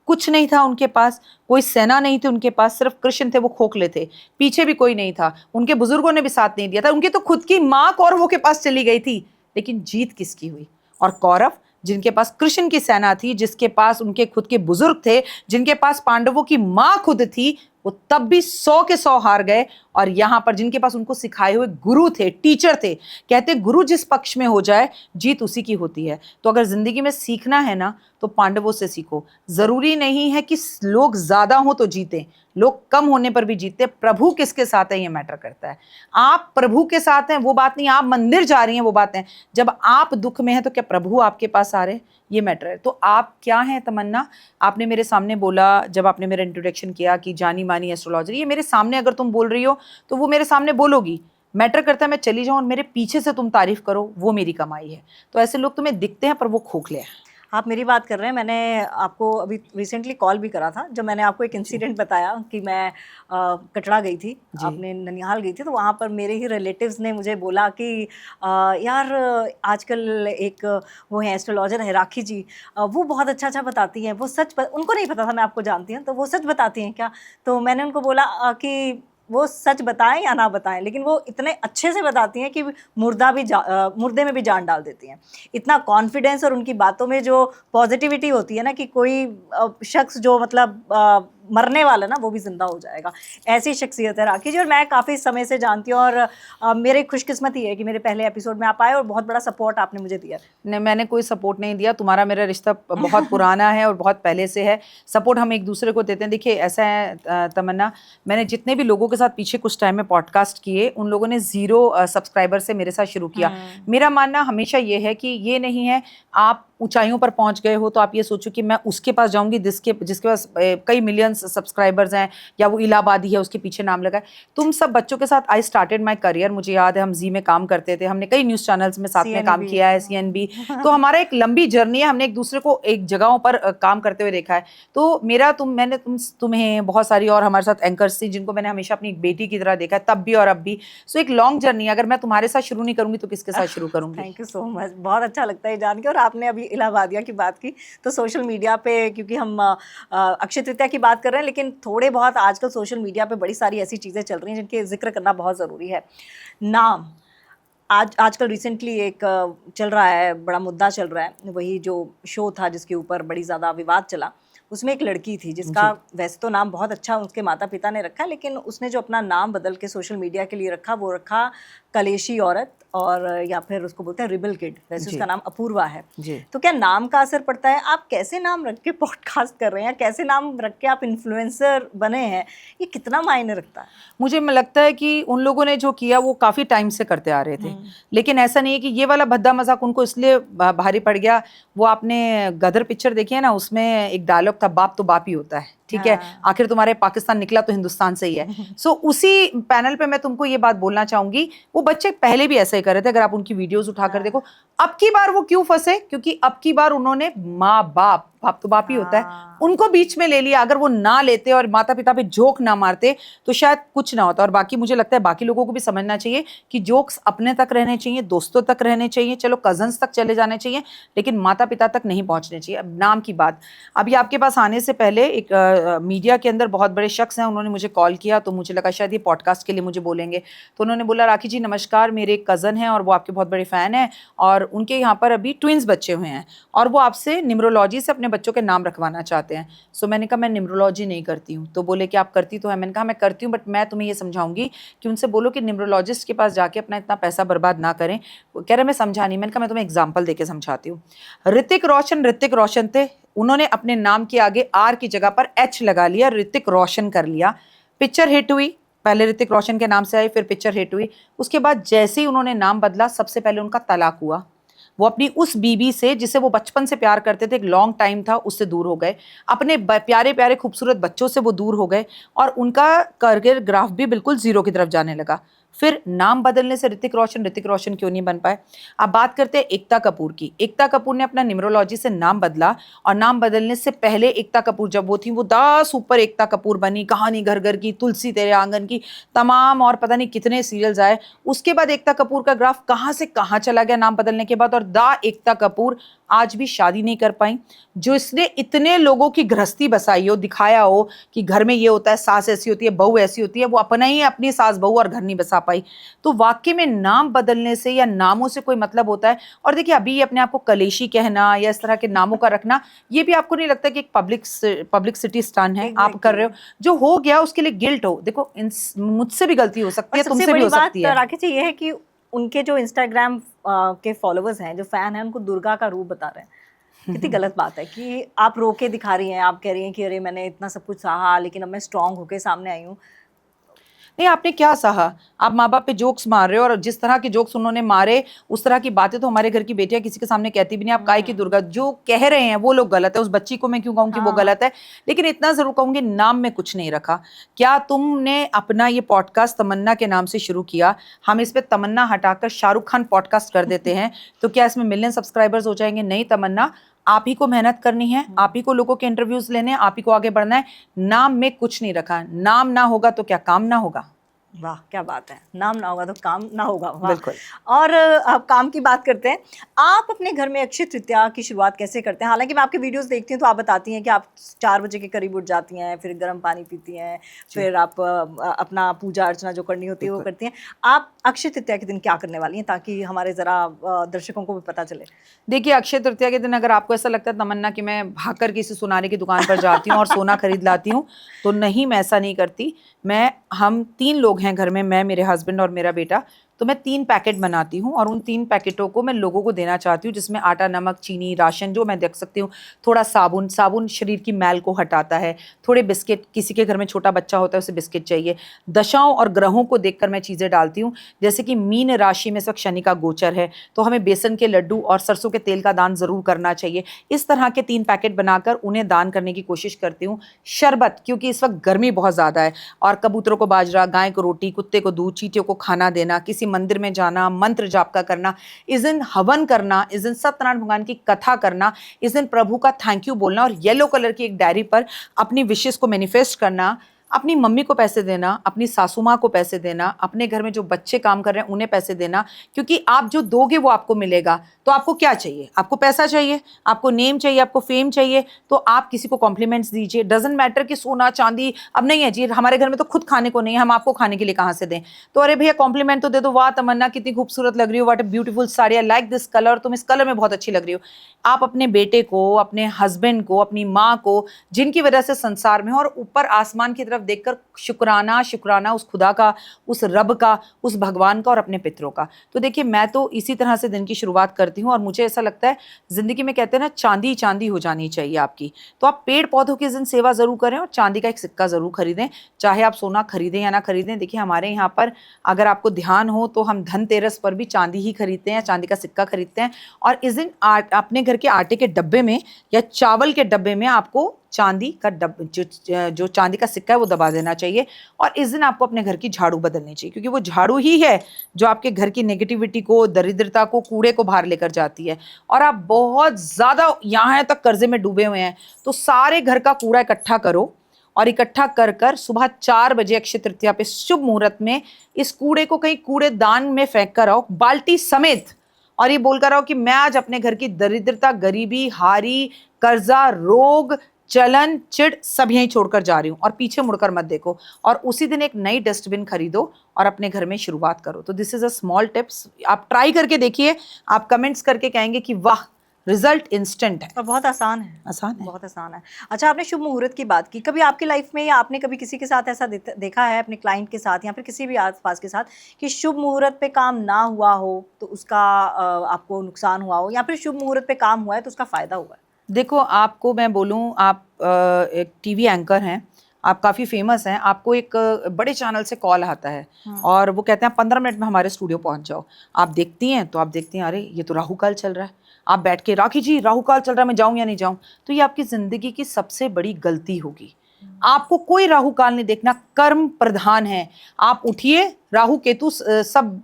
कुछ नहीं था उनके पास, कोई सेना नहीं थी उनके पास, सिर्फ कृष्ण थे, वो खोखले थे, पीछे भी कोई नहीं था, उनके बुजुर्गों ने भी साथ नहीं दिया था, उनकी तो खुद की माँ कौरवों के पास चली गई थी, लेकिन जीत किसकी हुई? और कौरव, जिनके पास कृष्ण की सेना थी, जिसके पास उनके खुद के बुजुर्ग थे, जिनके पास पांडवों की माँ खुद थी, वो तब भी 100 के 100 हार गए। और यहाँ पर जिनके पास उनको सिखाए हुए गुरु थे, टीचर थे, कहते गुरु जिस पक्ष में हो जाए जीत उसी की होती है। तो अगर जिंदगी में सीखना है ना तो पांडवों से सीखो। जरूरी नहीं है कि लोग ज्यादा हो तो जीते, लोग कम होने पर भी जीते। प्रभु किसके साथ है ये मैटर करता है। आप प्रभु के साथ हैं वो बात नहीं, आप मंदिर जा रही हैं वो बात है। जब आप दुख में हैं तो क्या प्रभु आपके पास आ रहे हैं, ये मैटर है। तो आप क्या हैं तमन्ना? आपने मेरे सामने बोला, जब आपने मेरा इंट्रोडक्शन किया कि जानी मानी एस्ट्रोलॉजर, ये मेरे सामने अगर तुम बोल रही हो तो वो मेरे सामने बोलोगी, मैटर करता है मैं चली जाऊं और मेरे पीछे से तुम तारीफ करो, वो मेरी कमाई है। तो ऐसे लोग तुम्हें दिखते हैं पर वो खोखले हैं। आप मेरी बात कर रहे हैं, मैंने आपको अभी रिसेंटली कॉल भी करा था, जब मैंने आपको एक इंसिडेंट बताया कि मैं कटरा गई थी, जी। अपने ननिहाल गई थी, तो वहाँ पर मेरे ही रिलेटिव्स ने मुझे बोला कि यार आजकल एक वो है एस्ट्रोलॉजर है राखी जी, वो बहुत अच्छा बताती हैं, वो उनको नहीं पता था मैं आपको जानती हूँ, तो वो सच बताती हैं क्या? तो मैंने उनको बोला कि वो सच बताएं या ना बताएं, लेकिन वो इतने अच्छे से बताती हैं कि मुर्दे में भी जान डाल देती हैं। इतना कॉन्फिडेंस और उनकी बातों में जो पॉजिटिविटी होती है ना कि कोई शख्स जो मतलब मरने वाला ना वो भी जिंदा हो जाएगा, ऐसी शख्सियत है राखी जी। और मैं काफ़ी समय से जानती हूँ, और मेरी खुशकिस्मती है कि मेरे पहले एपिसोड में आप आए और बहुत बड़ा सपोर्ट आपने मुझे दिया। नहीं, मैंने कोई सपोर्ट नहीं दिया, तुम्हारा मेरा रिश्ता बहुत पुराना है और बहुत पहले से है। सपोर्ट हम एक दूसरे को देते हैं। देखिए ऐसा है तमन्ना, मैंने जितने भी लोगों के साथ पीछे कुछ टाइम में पॉडकास्ट किए, उन लोगों ने 0 सब्सक्राइबर से मेरे साथ शुरू किया। मेरा मानना हमेशा ये है कि ये नहीं है आप ऊंचाइयों पर पहुंच गए हो तो आप ये सोचो कि मैं उसके पास जाऊंगी जिसके पास कई मिलियंस सब्सक्राइबर्स हैं, या वो इलाहाबादी है उसके पीछे नाम लगा है। तुम सब बच्चों के साथ आई स्टार्टेड माई करियर। मुझे याद है हम जी में काम करते थे, हमने कई न्यूज़ चैनल्स में साथ में काम CNB किया है, CNB। तो हमारा एक लंबी जर्नी है, हमने एक दूसरे को एक जगहों पर काम करते हुए देखा है। तो मेरा तुम्हें बहुत सारी और हमारे साथ एंकर्स थी जिनको मैंने हमेशा अपनी एक बेटी की तरह देखा है, तब भी और अब भी। सो एक लॉन्ग जर्नी, अगर मैं तुम्हारे साथ शुरू नहीं करूंगी तो किसके साथ शुरू करूंगी? थैंक यू सो मच, बहुत अच्छा लगता है जान के। और आपने अभी इलाहाबादिया की बात की, तो सोशल मीडिया पे, क्योंकि हम अक्षय तृतीया की बात कर रहे हैं, लेकिन थोड़े बहुत आजकल सोशल मीडिया पे बड़ी सारी ऐसी चीज़ें चल रही हैं जिनके जिक्र करना बहुत ज़रूरी है। नाम आजकल रिसेंटली एक चल रहा है, बड़ा मुद्दा चल रहा है, वही जो शो था जिसके ऊपर बड़ी ज़्यादा विवाद चला, उसमें एक लड़की थी जिसका वैसे तो नाम बहुत अच्छा उसके माता पिता ने रखा, लेकिन उसने जो अपना नाम बदल के सोशल मीडिया के लिए रखा, वो रखा कलेशी औरत, और या फिर उसको बोलते हैं रिबल किड। वैसे उसका नाम अपूर्वा है। तो क्या नाम का असर पड़ता है? आप कैसे नाम रख के पॉडकास्ट कर रहे हैं, कैसे नाम रख के आप इन्फ्लुएंसर बने हैं, ये कितना मायने रखता है? मुझे लगता है कि उन लोगों ने जो किया वो काफ़ी टाइम से करते आ रहे थे, लेकिन ऐसा नहीं है कि ये वाला भद्दा मजाक उनको इसलिए भारी पड़ गया। वो आपने गदर पिक्चर देखी है ना, उसमें एक डायलॉग था, बाप तो बाप ही होता है, ठीक है, आखिर तुम्हारे पाकिस्तान निकला तो हिंदुस्तान से ही है। सो उसी पैनल पे मैं तुमको ये बात बोलना चाहूंगी, वो बच्चे पहले भी ऐसा ही कर रहे थे, अगर आप उनकी वीडियोस उठाकर देखो। अब की बार वो क्यों फंसे? क्योंकि अब की बार उन्होंने माँ बाप तो बाप ही होता है, उनको बीच में ले लिया। अगर वो ना लेते और माता पिता पे जोक ना मारते तो शायद कुछ ना होता। और बाकी मुझे लगता है बाकी लोगों को भी समझना चाहिए कि जोक्स अपने तक रहने चाहिए, दोस्तों तक रहने चाहिए, चलो कजन्स तक चले जाने चाहिए, लेकिन माता पिता तक नहीं पहुंचने चाहिए। अब नाम की बात, अभी आपके पास आने से पहले एक मीडिया के अंदर बहुत बड़े शख्स हैं, उन्होंने मुझे कॉल किया, तो मुझे लगा शायद ये पॉडकास्ट के लिए मुझे बोलेंगे। तो उन्होंने बोला, राखी जी नमस्कार, मेरे एक कज़न हैं और वो आपके बहुत बड़े फ़ैन हैं, और उनके यहाँ पर अभी ट्विंस बच्चे हुए हैं और वो आपसे न्यूमरोलॉजी से अपने बच्चों के नाम रखवाना चाहते हैं। सो मैंने कहा मैं न्यूमरोलॉजी नहीं करती हूँ। तो बोले कि आप करती तो है। मैंने कहा मैं करती हूँ, बट मैं तुम्हें ये समझाऊंगी कि उनसे बोलो कि न्यूमरोलॉजिस्ट के पास जाके अपना इतना पैसा बर्बाद ना करें। कह रहे मैं समझा नहीं। मैंने कहा मैं तुम्हें एग्जाम्पल देके समझाती हूँ। ऋतिक रोशन थे, उन्होंने अपने नाम के आगे आर की जगह पर एच लगा लिया, ऋतिक रोशन कर लिया। पिक्चर हिट हुई, पहले ऋतिक रोशन के नाम से आई, फिर पिक्चर हिट हुई। उसके बाद जैसे ही उन्होंने नाम बदला, सबसे पहले उनका तलाक हुआ। वो अपनी उस बीबी से जिसे वो बचपन से प्यार करते थे, एक लॉन्ग टाइम था, उससे दूर हो गए। अपने प्यारे प्यारे खूबसूरत बच्चों से वो दूर हो गए और उनका करियर ग्राफ भी बिल्कुल जीरो की तरफ जाने लगा। फिर नाम बदलने से ऋतिक रोशन क्यों नहीं बन पाए? अब बात करते हैं एकता कपूर की। एकता कपूर ने अपना न्यूमरोलॉजी से नाम बदला, और नाम बदलने से पहले एकता कपूर जब वो थी, वो 10 ऊपर एकता कपूर बनी, कहानी घर घर की, तुलसी तेरे आंगन की, तमाम और पता नहीं कितने सीरियल्स आए। उसके बाद एकता कपूर का ग्राफ कहाँ से कहाँ चला गया नाम बदलने के बाद। और दा एकता कपूर आज भी शादी नहीं कर पाई। जो इसने इतने लोगों की गृहस्थी बसाई हो, दिखाया हो कि घर में ये होता है, सास ऐसी होती है, बहू ऐसी होती है, वो अपना ही अपनी सास बहू और घर नहीं बसा पाई। तो वाकई में नाम बदलने से या नामों से कोई मतलब होता है? और देखिए अभी अपने आप को कलेशी कहना या इस तरह के नामों का रखना, ये भी आपको नहीं लगता कि एक पब्लिसिटी स्टंट है? आप कर रहे हो, जो हो गया उसके लिए गिल्ट हो। देखो मुझसे भी गलती हो सकती है, तुमसे भी हो सकती है। राखी जी ये है कि उनके जो इंस्टाग्राम के फॉलोअर्स हैं, जो फैन हैं, उनको दुर्गा का रूप बता रहे हैं। कितनी गलत बात है कि आप रो के दिखा रही हैं, आप कह रही हैं कि अरे मैंने इतना सब कुछ सहा, लेकिन अब मैं स्ट्रांग होके सामने आई हूँ। नहीं, आपने क्या सहा? आप माँ बाप पे जोक्स मार रहे हो, और जिस तरह के जोक्स उन्होंने मारे उस तरह की बातें तो हमारे घर की बेटियां किसी के सामने कहती भी नहीं। आप काय की दुर्गा, जो कह रहे हैं वो लोग गलत है। उस बच्ची को मैं क्यों कहूँ कि वो गलत है? लेकिन इतना जरूर कहूंगी, नाम में कुछ नहीं रखा। क्या तुमने अपना ये पॉडकास्ट तमन्ना के नाम से शुरू किया, हम इस पे तमन्ना हटाकर शाहरुख खान पॉडकास्ट कर देते हैं, तो क्या इसमें मिलियन सब्सक्राइबर्स हो जाएंगे? नहीं तमन्ना, आप ही को मेहनत करनी है, आप ही को लोगों के इंटरव्यूज लेने हैं, आप ही को आगे बढ़ना है। नाम में कुछ नहीं रखा, नाम ना होगा तो क्या काम ना होगा। वाह क्या बात है, नाम ना होगा तो काम ना होगा। वाह। बिल्कुल। और अब काम की बात करते हैं। आप अपने घर में अक्षय तृतीया की शुरुआत कैसे करते हैं? हालांकि मैं आपके वीडियोस देखती हूँ तो आप बताती हैं कि आप 4 बजे के करीब उठ जाती हैं, फिर गर्म पानी पीती हैं, फिर आप अपना पूजा अर्चना जो करनी होती है वो करती हैं। आप अक्षय तृतीया के दिन क्या करने वाली हैं, ताकि हमारे ज़रा दर्शकों को भी पता चले? देखिए, अक्षय तृतीया के दिन अगर आपको ऐसा लगता है तमन्ना कि मैं भागकर किसी सुनारे की दुकान पर जाती हूँ और सोना खरीद लाती हूँ, तो नहीं, मैं ऐसा नहीं करती। हम 3 लोग हैं घर में, मैं, मेरे हस्बैंड और मेरा बेटा। तो मैं 3 पैकेट बनाती हूँ और उन 3 पैकेटों को मैं लोगों को देना चाहती हूँ, जिसमें आटा, नमक, चीनी, राशन जो मैं देख सकती हूँ, थोड़ा साबुन, साबुन शरीर की मैल को हटाता है, थोड़े बिस्किट, किसी के घर में छोटा बच्चा होता है उसे बिस्किट चाहिए। दशाओं और ग्रहों को देखकर मैं चीज़ें डालती हूँ, जैसे कि मीन राशि में इस वक्त शनि का गोचर है, तो हमें बेसन के लड्डू और सरसों के तेल का दान ज़रूर करना चाहिए। इस तरह के 3 पैकेट बनाकर उन्हें दान करने की कोशिश करती हूँ। शरबत, क्योंकि इस वक्त गर्मी बहुत ज़्यादा है, और कबूतरों को बाजरा, गाय को रोटी, कुत्ते को दूध, चींटियों को खाना देना, किसी मंदिर में जाना, मंत्र जाप का करना, इस दिन हवन करना, इस दिन सत्यनारायण भगवान की कथा करना, इस दिन प्रभु का थैंक यू बोलना और येलो कलर की एक डायरी पर अपनी विशेष को मैनिफेस्ट करना, अपनी मम्मी को पैसे देना, अपनी सासू माँ को पैसे देना, अपने घर में जो बच्चे काम कर रहे हैं उन्हें पैसे देना, क्योंकि आप जो दोगे वो आपको मिलेगा। तो आपको क्या चाहिए? आपको पैसा चाहिए, आपको नेम चाहिए, आपको फेम चाहिए, तो आप किसी को कॉम्प्लीमेंट्स दीजिए। डजंट मैटर कि सोना चांदी अब नहीं है जी, हमारे घर में तो खुद खाने को नहीं है, हम आपको खाने के लिए कहाँ से दें? तो अरे भैया कॉम्प्लीमेंट तो दे दो, वाह तमन्ना कितनी खूबसूरत लग रही हो, what a beautiful sari, I like this colour, तुम इस कलर में बहुत अच्छी लग रही हो। आप अपने बेटे को, अपने हस्बैंड को, अपनी माँ को, जिनकी वजह से संसार में हो, और ऊपर आसमान की तरफ देखकर शुक्राना, शुक्राना उस खुदा का, उस रब का, उस भगवान का और अपने पितरों का। तो देखिए, मैं तो इसी तरह से दिन की शुरुआत करती हूँ, और मुझे ऐसा लगता है जिंदगी में कहते हैं ना, चांदी चांदी हो जानी चाहिए आपकी। तो आप पेड़ पौधों की इस दिन सेवा जरूर करें और चांदी का एक सिक्का जरूर खरीदें, चाहे आप सोना खरीदें या ना खरीदें। देखिए, हमारे यहाँ पर अगर आपको ध्यान हो तो हम धनतेरस पर भी चांदी ही खरीदते हैं, चांदी का सिक्का खरीदते हैं। और इस दिन अपने घर के आटे के डब्बे में या चावल के डब्बे में आपको चांदी का जो चांदी का सिक्का है वो दबा देना चाहिए। और इस दिन आपको अपने घर की झाड़ू बदलनी चाहिए, क्योंकि वो झाड़ू ही है जो आपके घर की नेगेटिविटी को, दरिद्रता को, कूड़े को बाहर लेकर जाती है। और आप बहुत ज़्यादा यहाँ तक कर्जे में डूबे हुए हैं, तो सारे घर का कूड़ा इकट्ठा करो और इकट्ठा कर कर सुबह 4 बजे अक्षय तृतीया पे शुभ मुहूर्त में इस कूड़े को कहीं कूड़ेदान में फेंक कर आओ, बाल्टी समेत, और ये बोलकर आओ कि मैं आज अपने घर की दरिद्रता, गरीबी, हारी, कर्जा, रोग, चलन, चिड़ सब यहीं छोड़कर जा रही हूँ, और पीछे मुड़कर मत देखो। और उसी दिन एक नई डस्टबिन खरीदो और अपने घर में शुरुआत करो। तो this is a small tips, आप ट्राई करके देखिए, आप कमेंट्स करके कहेंगे कि वाह, रिजल्ट इंस्टेंट है और बहुत आसान है। आसान है। बहुत आसान है। अच्छा, आपने शुभ मुहूर्त की बात की, कभी आपकी लाइफ में या आपने कभी किसी के साथ ऐसा देखा है, अपने क्लाइंट के साथ या फिर किसी भी आसपास के साथ, कि शुभ मुहूर्त पे काम ना हुआ हो तो उसका आपको नुकसान हुआ हो, या फिर शुभ मुहूर्त पे काम हुआ है तो उसका फायदा हुआ है? देखो, आपको मैं बोलूँ, आप एक टीवी एंकर हैं, आप काफ़ी फेमस हैं, आपको एक बड़े चैनल से कॉल आता है और वो कहते हैं 15 मिनट में हमारे स्टूडियो पहुंच जाओ। आप देखती हैं तो आप देखती हैं, अरे ये तो राहु काल चल रहा है। आप बैठ के, राखी जी राहु काल चल रहा है, मैं जाऊं या नहीं जाऊं? तो ये आपकी ज़िंदगी की सबसे बड़ी गलती होगी। आपको कोई राहु काल नहीं देखना, कर्म प्रधान है। आप उठिए, राहु केतु सब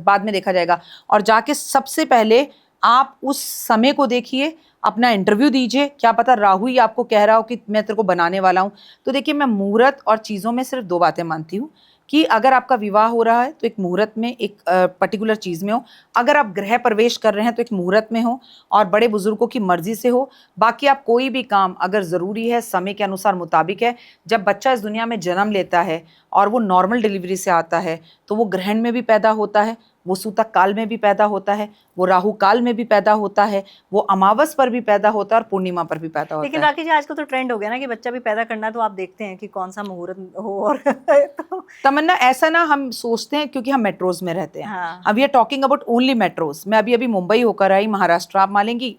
बाद में देखा जाएगा, और जाके सबसे पहले आप उस समय को देखिए, अपना इंटरव्यू दीजिए। क्या पता राहु ही आपको कह रहा हो कि मैं तेरे को बनाने वाला हूँ। तो देखिए, मैं मुहूर्त और चीज़ों में सिर्फ 2 बातें मानती हूँ, कि अगर आपका विवाह हो रहा है तो एक मुहूर्त में, एक पर्टिकुलर चीज़ में हो। अगर आप गृह प्रवेश कर रहे हैं तो एक मुहूर्त में हो और बड़े बुजुर्गों की मर्जी से हो। बाकी आप कोई भी काम अगर ज़रूरी है, समय के अनुसार मुताबिक है, जब बच्चा इस दुनिया में जन्म लेता है और वो नॉर्मल डिलीवरी से आता है तो वो ग्रहण में भी पैदा होता है, वो सूतक काल में भी पैदा होता है, वो राहु काल में भी पैदा होता है, वो अमावस पर भी पैदा होता है और पूर्णिमा पर भी पैदा होता है। लेकिन राखी जी, आजकल तो ट्रेंड हो गया ना कि बच्चा भी पैदा करना है तो आप देखते हैं कि कौन सा मुहूर्त हो। और तो तमन्ना, ऐसा ना हम सोचते हैं क्योंकि हम मेट्रोज में रहते हैं। हाँ। अब we are talking about only metros. मैं अभी मुंबई होकर आई, महाराष्ट्र। आप मानेंगी,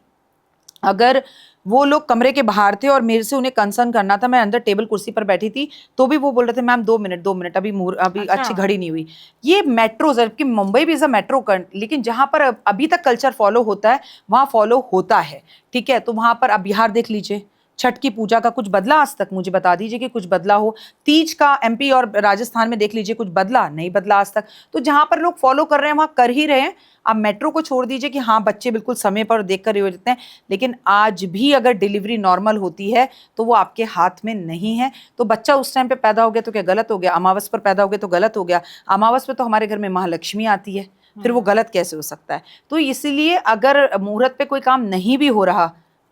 अगर वो लोग कमरे के बाहर थे और मेरे से उन्हें कंसर्न करना था, मैं अंदर टेबल कुर्सी पर बैठी थी, तो भी वो बोल रहे थे मैम 2 मिनट 2 मिनट, अभी अच्छा। अच्छी घड़ी नहीं हुई। ये मेट्रोज, जबकि मुंबई भी इज अ मेट्रो, लेकिन जहां पर अभी तक कल्चर फॉलो होता है वहां फॉलो होता है, ठीक है। तो वहां पर अब बिहार देख लीजिए, छठ की पूजा का कुछ बदला आज तक? मुझे बता दीजिए कि कुछ बदला हो। तीज का एमपी और राजस्थान में देख लीजिए, कुछ बदला? नहीं बदला आज तक। तो जहां पर लोग फॉलो कर रहे हैं वहां कर ही रहे हैं। आप मेट्रो को छोड़ दीजिए कि हाँ बच्चे बिल्कुल समय पर देख कर देते हैं, लेकिन आज भी अगर डिलीवरी नॉर्मल होती है तो वो आपके हाथ में नहीं है। तो बच्चा उस टाइम पे पैदा हो गया तो क्या गलत हो गया? अमावस पर पैदा हो गया तो गलत हो गया? अमावस पे तो हमारे घर में महालक्ष्मी आती है, फिर वो गलत कैसे हो सकता है? तो इसीलिए अगर मुहूर्त पे कोई काम नहीं भी हो रहा,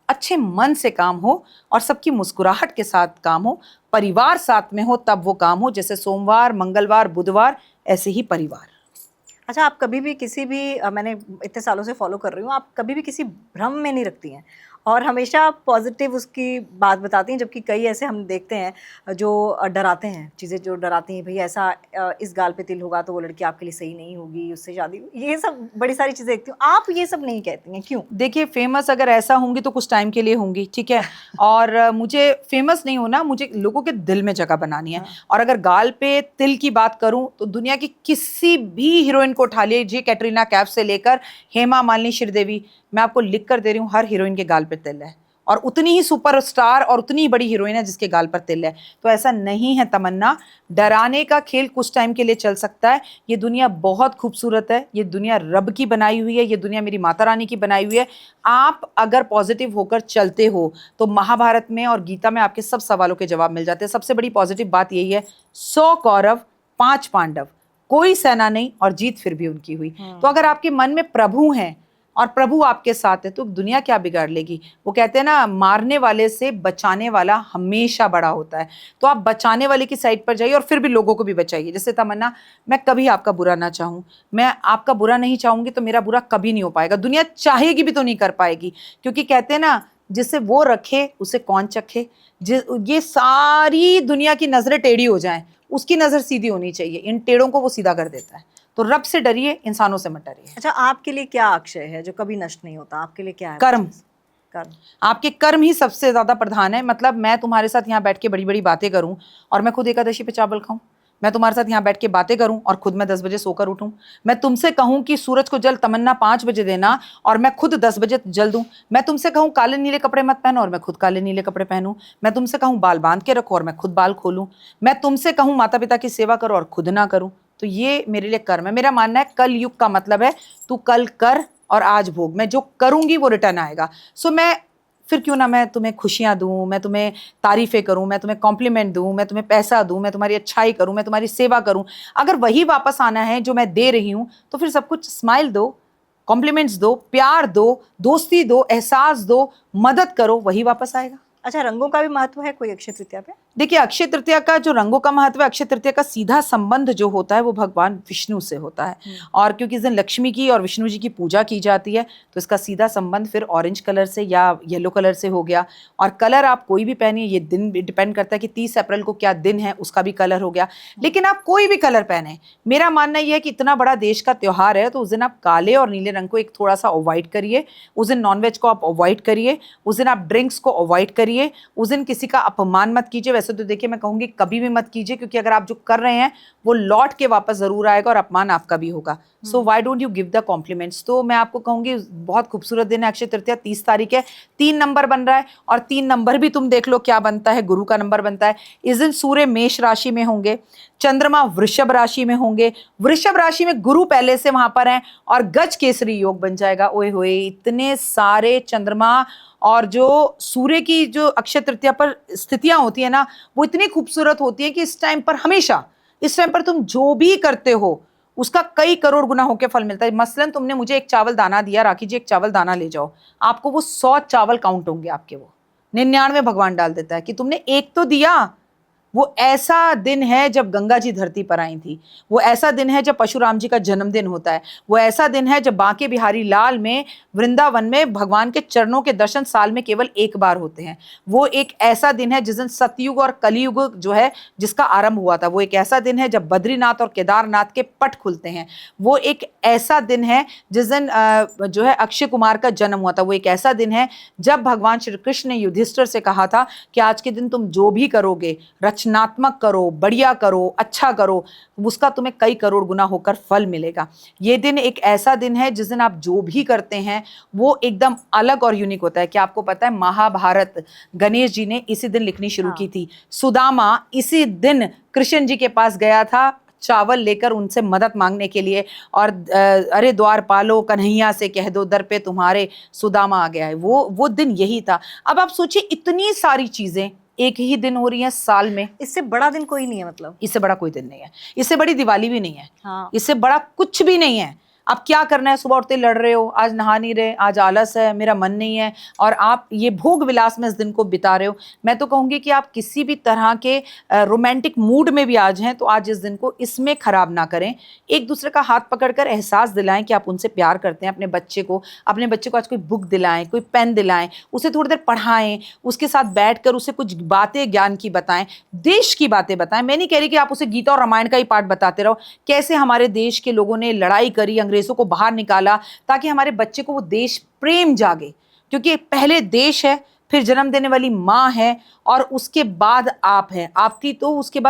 अच्छे मन से काम हो और सबकी मुस्कुराहट के साथ काम हो, परिवार साथ में हो, तब वो काम हो। जैसे सोमवार, मंगलवार, बुधवार, ऐसे ही परिवार। अच्छा, आप कभी भी किसी भी मैंने इतने सालों से फॉलो कर रही हूँ, आप कभी भी किसी भ्रम में नहीं रखती हैं और हमेशा पॉजिटिव उसकी बात बताती हैं, जबकि कई ऐसे हम देखते हैं जो डराते हैं, चीज़ें जो डराती हैं, भाई ऐसा इस गाल पे तिल होगा तो वो लड़की आपके लिए सही नहीं होगी, उससे शादी, ये सब बड़ी सारी चीज़ें देखती हूँ। आप ये सब नहीं कहती हैं, क्यों? देखिए, फेमस अगर ऐसा होंगी तो कुछ टाइम के लिए होंगी, ठीक है। और मुझे फेमस नहीं होना, मुझे लोगों के दिल में जगह बनानी है। और अगर गाल पे तिल की बात करूं तो दुनिया की किसी भी हीरोइन को उठा लीजिए, कैटरीना कैफ से लेकर हेमा मालिनी, श्रीदेवी, मैं आपको लिख कर दे रही हूँ, हर हीरोइन के गाल पे तिल है और उतनी ही सुपरस्टार और उतनी ही बड़ी हीरोइन है जिसके गाल पर तिल है। तो ऐसा नहीं है तमन्ना, डराने का खेल कुछ टाइम के लिए चल सकता है। ये दुनिया बहुत खूबसूरत है, ये दुनिया रब की बनाई हुई है, ये दुनिया मेरी माता रानी की बनाई हुई है। आप अगर पॉजिटिव होकर चलते हो तो महाभारत में और गीता में आपके सब सवालों के जवाब मिल जाते हैं। सबसे बड़ी पॉजिटिव बात यही है, 100 कौरव 5 पांडव, कोई सेना नहीं और जीत फिर भी उनकी हुई। तो अगर आपके मन में प्रभु हैं और प्रभु आपके साथ है तो दुनिया क्या बिगाड़ लेगी? वो कहते हैं ना, मारने वाले से बचाने वाला हमेशा बड़ा होता है। तो आप बचाने वाले की साइड पर जाइए और फिर भी लोगों को भी बचाइए। जैसे तमन्ना, मैं कभी आपका बुरा ना चाहूँ, मैं आपका बुरा नहीं चाहूंगी तो मेरा बुरा कभी नहीं हो पाएगा, दुनिया चाहेगी भी तो नहीं कर पाएगी। क्योंकि कहते हैं ना, जिसे वो रखे उसे कौन चखे। ये सारी दुनिया की नजरें टेढ़ी हो जाएं, उसकी नजर सीधी होनी चाहिए, इन टेढ़ों को वो सीधा कर देता है। तो रब से डरिए, इंसानों से मत डरिए। अच्छा, आपके लिए क्या अक्षय है जो कभी नष्ट नहीं होता? आपके लिए क्या है? कर्म। कर्म। आपके कर्म ही सबसे ज्यादा प्रधान है। मतलब मैं तुम्हारे साथ यहाँ बैठ के बड़ी बड़ी बातें करूं और मैं खुद एकादशी पे चावल खाऊं, मैं तुम्हारे साथ यहाँ बैठ के बातें करूं और खुद मैं 10 बजे सोकर उठूं, मैं तुमसे कहूं कि सूरज को जल तमन्ना 5 बजे देना और मैं खुद 10 बजे जल दूं, मैं तुमसे कहूं काले नीले कपड़े मत पहनो और मैं खुद काले नीले कपड़े पहनूं, मैं तुमसे कहूं बाल बांध के रखो और मैं खुद बाल खोलूं, मैं तुमसे कहूं माता पिता की सेवा करो और खुद ना करूं। तो ये मेरे लिए कर्म है। मेरा मानना है कल युग का मतलब है तू कल कर और आज भोग, मैं जो करूंगी वो रिटर्न आएगा। सो मैं फिर क्यों ना मैं तुम्हें खुशियां दूं, मैं तुम्हें तारीफें करूं, मैं तुम्हें कॉम्प्लीमेंट दूं, मैं तुम्हें पैसा दूं, मैं तुम्हारी अच्छाई करूं, मैं तुम्हारी सेवा करूं। अगर वही वापस आना है जो मैं दे रही हूं तो फिर सब कुछ स्माइल दो, कॉम्प्लीमेंट्स दो, प्यार दो, दोस्ती दो, एहसास दो, मदद करो, वही वापस आएगा। अच्छा, रंगों का भी महत्व है कोई अक्षय तृतीया पे? देखिए, अक्षय तृतीया का जो रंगों का महत्व है, अक्षय तृतीया का सीधा संबंध जो होता है वो भगवान विष्णु से होता है। और क्योंकि इस दिन लक्ष्मी की और विष्णु जी की पूजा की जाती है तो इसका सीधा संबंध फिर ऑरेंज कलर से या येलो कलर से हो गया। और कलर आप कोई भी पहनिए, ये दिन डिपेंड करता है कि 30 अप्रैल को क्या दिन है, उसका भी कलर हो गया। लेकिन आप कोई भी कलर पहने, मेरा मानना यह है कि इतना बड़ा देश का त्योहार है तो उस दिन आप काले और नीले रंग को एक थोड़ा सा अवॉइड करिए। उस दिन नॉनवेज को आप अवॉइड करिए, उस दिन आप ड्रिंक्स को अवॉइड करिए, उस दिन किसी का अपमान मत कीजिए। वैसे तो देखिए, मैं कहूंगी कभी भी मत कीजिए, क्योंकि अगर आप जो कर रहे हैं वो लौट के वापस जरूर आएगा और अपमान आपका भी होगा। So why don't you give the compliments. तो मैं आपको कहूंगी बहुत खूबसूरत दिन है अक्षय तृतीया, 30 तारीख है, 3 नंबर बन रहा है और 3 नंबर भी तुम देख लो क्या बनता है, गुरु का नंबर बनता है। इस दिन सूर्य मेष राशि में होंगे, चंद्रमा वृषभ राशि में होंगे, वृषभ राशि में गुरु पहले से वहां पर हैं और गज केसरी योग बन जाएगा। ओए होए, इतने सारे चंद्रमा और जो सूर्य की जो अक्षय तृतीया पर स्थितियां होती है ना, वो इतनी खूबसूरत होती है कि इस टाइम पर हमेशा, इस टाइम पर तुम जो भी करते हो उसका कई करोड़ गुना होकर फल मिलता है। मसलन तुमने मुझे एक चावल दाना दिया, राखी जी एक चावल दाना ले जाओ, आपको वो 100 चावल काउंट होंगे आपके, वो 99 भगवान डाल देता है कि तुमने एक तो दिया। वो ऐसा दिन है जब गंगा जी धरती पर आई थी, वो ऐसा दिन है जब परशुराम जी का जन्मदिन होता है, वो ऐसा दिन है जब बांके बिहारी लाल में वृंदावन में भगवान के चरणों के दर्शन साल में केवल एक बार होते हैं। वो एक ऐसा दिन है जिस दिन सतयुग और कलयुग जो है जिसका आरंभ हुआ था। वो एक ऐसा दिन है जब बद्रीनाथ और केदारनाथ के पट खुलते हैं। वो एक ऐसा दिन है जिस दिन जो है अक्षय कुमार का जन्म हुआ था। वो एक ऐसा दिन है जब भगवान श्री कृष्ण ने युधिष्ठिर से कहा था कि आज के दिन तुम जो भी करोगे, रचनात्मक करो, बढ़िया करो, अच्छा करो, उसका तुम्हें कई करोड़ गुना होकर फल मिलेगा। ये दिन एक ऐसा दिन है जिस दिन आप जो भी करते हैं वो एकदम अलग और यूनिक होता है। क्या आपको पता है महाभारत गणेश जी ने इसी दिन लिखनी शुरू की थी। सुदामा इसी दिन कृष्ण जी के पास गया था चावल लेकर उनसे मदद मांगने के लिए, और अरे द्वारपालो कन्हैया से कह दो दर पे तुम्हारे सुदामा आ गया है। वो दिन यही था। अब आप सोचिए इतनी सारी चीजें एक ही दिन हो रही हैं साल में। इससे बड़ा दिन कोई नहीं है, मतलब इससे बड़ा कोई दिन नहीं है, इससे बड़ी दिवाली भी नहीं है। हाँ। इससे बड़ा कुछ भी नहीं है। आप क्या करना है, सुबह उठते लड़ रहे हो, आज नहा नहीं रहे, आज आलस है, मेरा मन नहीं है, और आप ये भोग विलास में इस दिन को बिता रहे हो। मैं तो कहूँगी कि आप किसी भी तरह के रोमांटिक मूड में भी आज हैं तो आज इस दिन को इसमें खराब ना करें। एक दूसरे का हाथ पकड़कर एहसास दिलाएं कि आप उनसे प्यार करते हैं। अपने बच्चे को आज कोई बुक दिलाएं, कोई पेन दिलाएं, उसे थोड़ी देर पढ़ाएं, उसके साथ बैठकर उसे कुछ बातें ज्ञान की बताएं, देश की बातें बताएं। मैं नहीं कह रही कि आप उसे गीता और रामायण का ही पाठ बताते रहो, कैसे हमारे देश के लोगों ने लड़ाई करी, अंग्रेजों को बाहर निकाला, ताकि हमारे बच्चे को वो देश प्रेम जागे। क्योंकि पहले देश है, फिर जन्म देने वाली माँ है, और उसके बाद आप हैं। आपकी तो उसके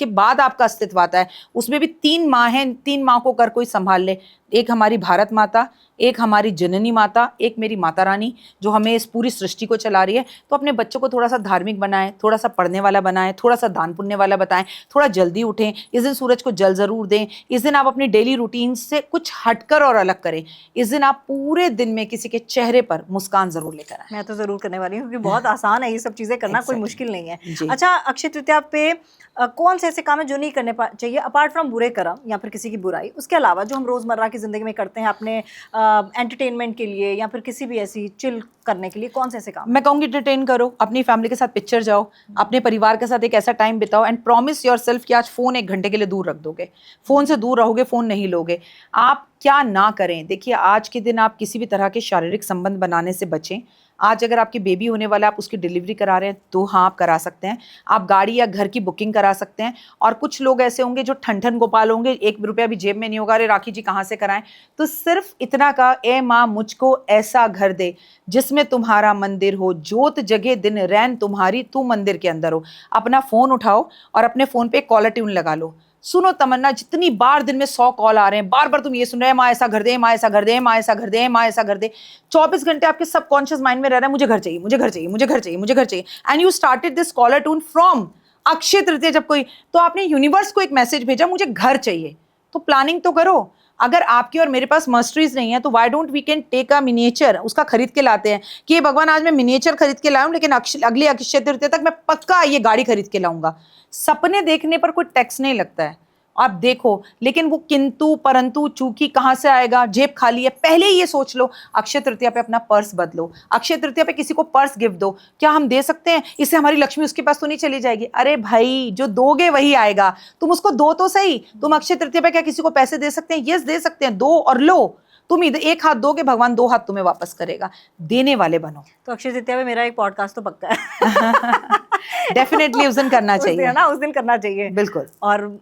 बाद आपका अस्तित्व आता है। उसमें भी 3 माँ हैं, 3 माँ को कर कोई संभाल ले। एक हमारी भारत माता, एक हमारी जननी माता, एक मेरी माता रानी जो हमें इस पूरी सृष्टि को चला रही है। तो अपने बच्चों को थोड़ा सा धार्मिक बनाएं, थोड़ा सा पढ़ने वाला बनाएं, थोड़ा सा दान पुण्य वाला बताएं, थोड़ा जल्दी उठें, इस दिन सूरज को जल जरूर दें। इस दिन आप अपनी डेली रूटीन से कुछ हटकर और अलग करें। इस दिन आप पूरे दिन में किसी के चेहरे पर मुस्कान जरूर लेकर आएं। मैं तो जरूर करने वाली हूँ, क्योंकि बहुत आसान है ये सब चीजें करना, कोई मुश्किल नहीं है। जी। अच्छा, अक्षय तृतीया पे कौन से ऐसे काम है जो नहीं करने चाहिए अपार्ट फ्रॉम बुरे कर्म या फिर किसी की बुराई, उसके अलावा जो हम रोजमर्रा की जिंदगी में करते हैं अपने एंटरटेनमेंट के लिए या फिर किसी भी ऐसी चिल करने के लिए, कौन से ऐसे काम? मैं कहूँगी एंटरटेन करो, अपनी फैमिली के साथ पिक्चर जाओ, अपने परिवार के साथ एक ऐसा टाइम बिताओ, एंड प्रॉमिस योरसेल्फ कि आज फोन 1 घंटे के लिए दूर रख दोगे, फोन से दूर रहोगे, फोन नहीं लोगे। आप क्या ना करें। देखिए आज के दिन आप किसी भी तरह के शारीरिक संबंध बनाने से बचें। आज अगर आपकी बेबी होने वाला, आप उसकी डिलीवरी करा रहे हैं तो हाँ आप करा सकते हैं। आप गाड़ी या घर की बुकिंग करा सकते हैं। और कुछ लोग ऐसे होंगे जो ठन गोपाल होंगे, 1 रुपया भी जेब में नहीं होगा, अरे राखी जी कहाँ से कराएं। तो सिर्फ इतना का, ए माँ मुझको ऐसा घर दे जिसमें तुम्हारा मंदिर हो, जोत जगे दिन रैन तुम्हारी, तू मंदिर के अंदर हो। अपना फोन उठाओ और अपने फोन पे कॉलर ट्यून लगा लो, सुनो तमन्ना। जितनी बार दिन में 100 कॉल आ रहे हैं, बार बार तुम ये सुन रहे हैं, माँ ऐसा घर दे, माँ ऐसा घर दे, माँ ऐसा घर दे, माँ ऐसा घर दे। 24 घंटे आपके सबकॉन्शियस माइंड में रह रहा है, मुझे घर चाहिए, मुझे घर चाहिए, मुझे घर चाहिए, मुझे घर चाहिए। And you started this caller tune from Akshaya Tritiya. जब कोई, तो आपने यूनिवर्स को एक मैसेज भेजा, मुझे घर चाहिए। तो प्लानिंग तो करो। अगर आपकी और मेरे पास मर्सडीज नहीं है तो why don't we can take a miniature, उसका खरीद के लाते हैं कि ये भगवान आज मैं मिनिएचर खरीद के लाऊं, लेकिन अगले अक्षय तृतीया तक मैं पक्का ये गाड़ी खरीद के लाऊंगा। सपने देखने पर कोई टैक्स नहीं लगता है, आप देखो। लेकिन वो किंतु परंतु चूंकि कहाँ से आएगा, जेब खाली है, पहले ही ये सोच लो। अक्षय तृतीया पे अपना पर्स बदलो, अक्षय तृतीया पे किसी को पर्स गिफ्ट दो। क्या हम दे सकते हैं? इससे हमारी लक्ष्मी उसके पास तो नहीं चली जाएगी? अरे भाई, जो दोगे वही आएगा, तुम उसको दो तो सही। तुम अक्षय तृतीया पे क्या किसी को पैसे दे सकते हैं? यस दे सकते हैं, दो और लो। तुम इधर 1 हाथ दोगे, भगवान 2 हाथ तुम्हें वापस करेगा। देने वाले बनो। तो अक्षय तृतीया में मेरा एक पॉडकास्ट तो पक्का है। डेफिनेटली उस दिन करना चाहिए ना, उस दिन करना चाहिए, बिल्कुल। और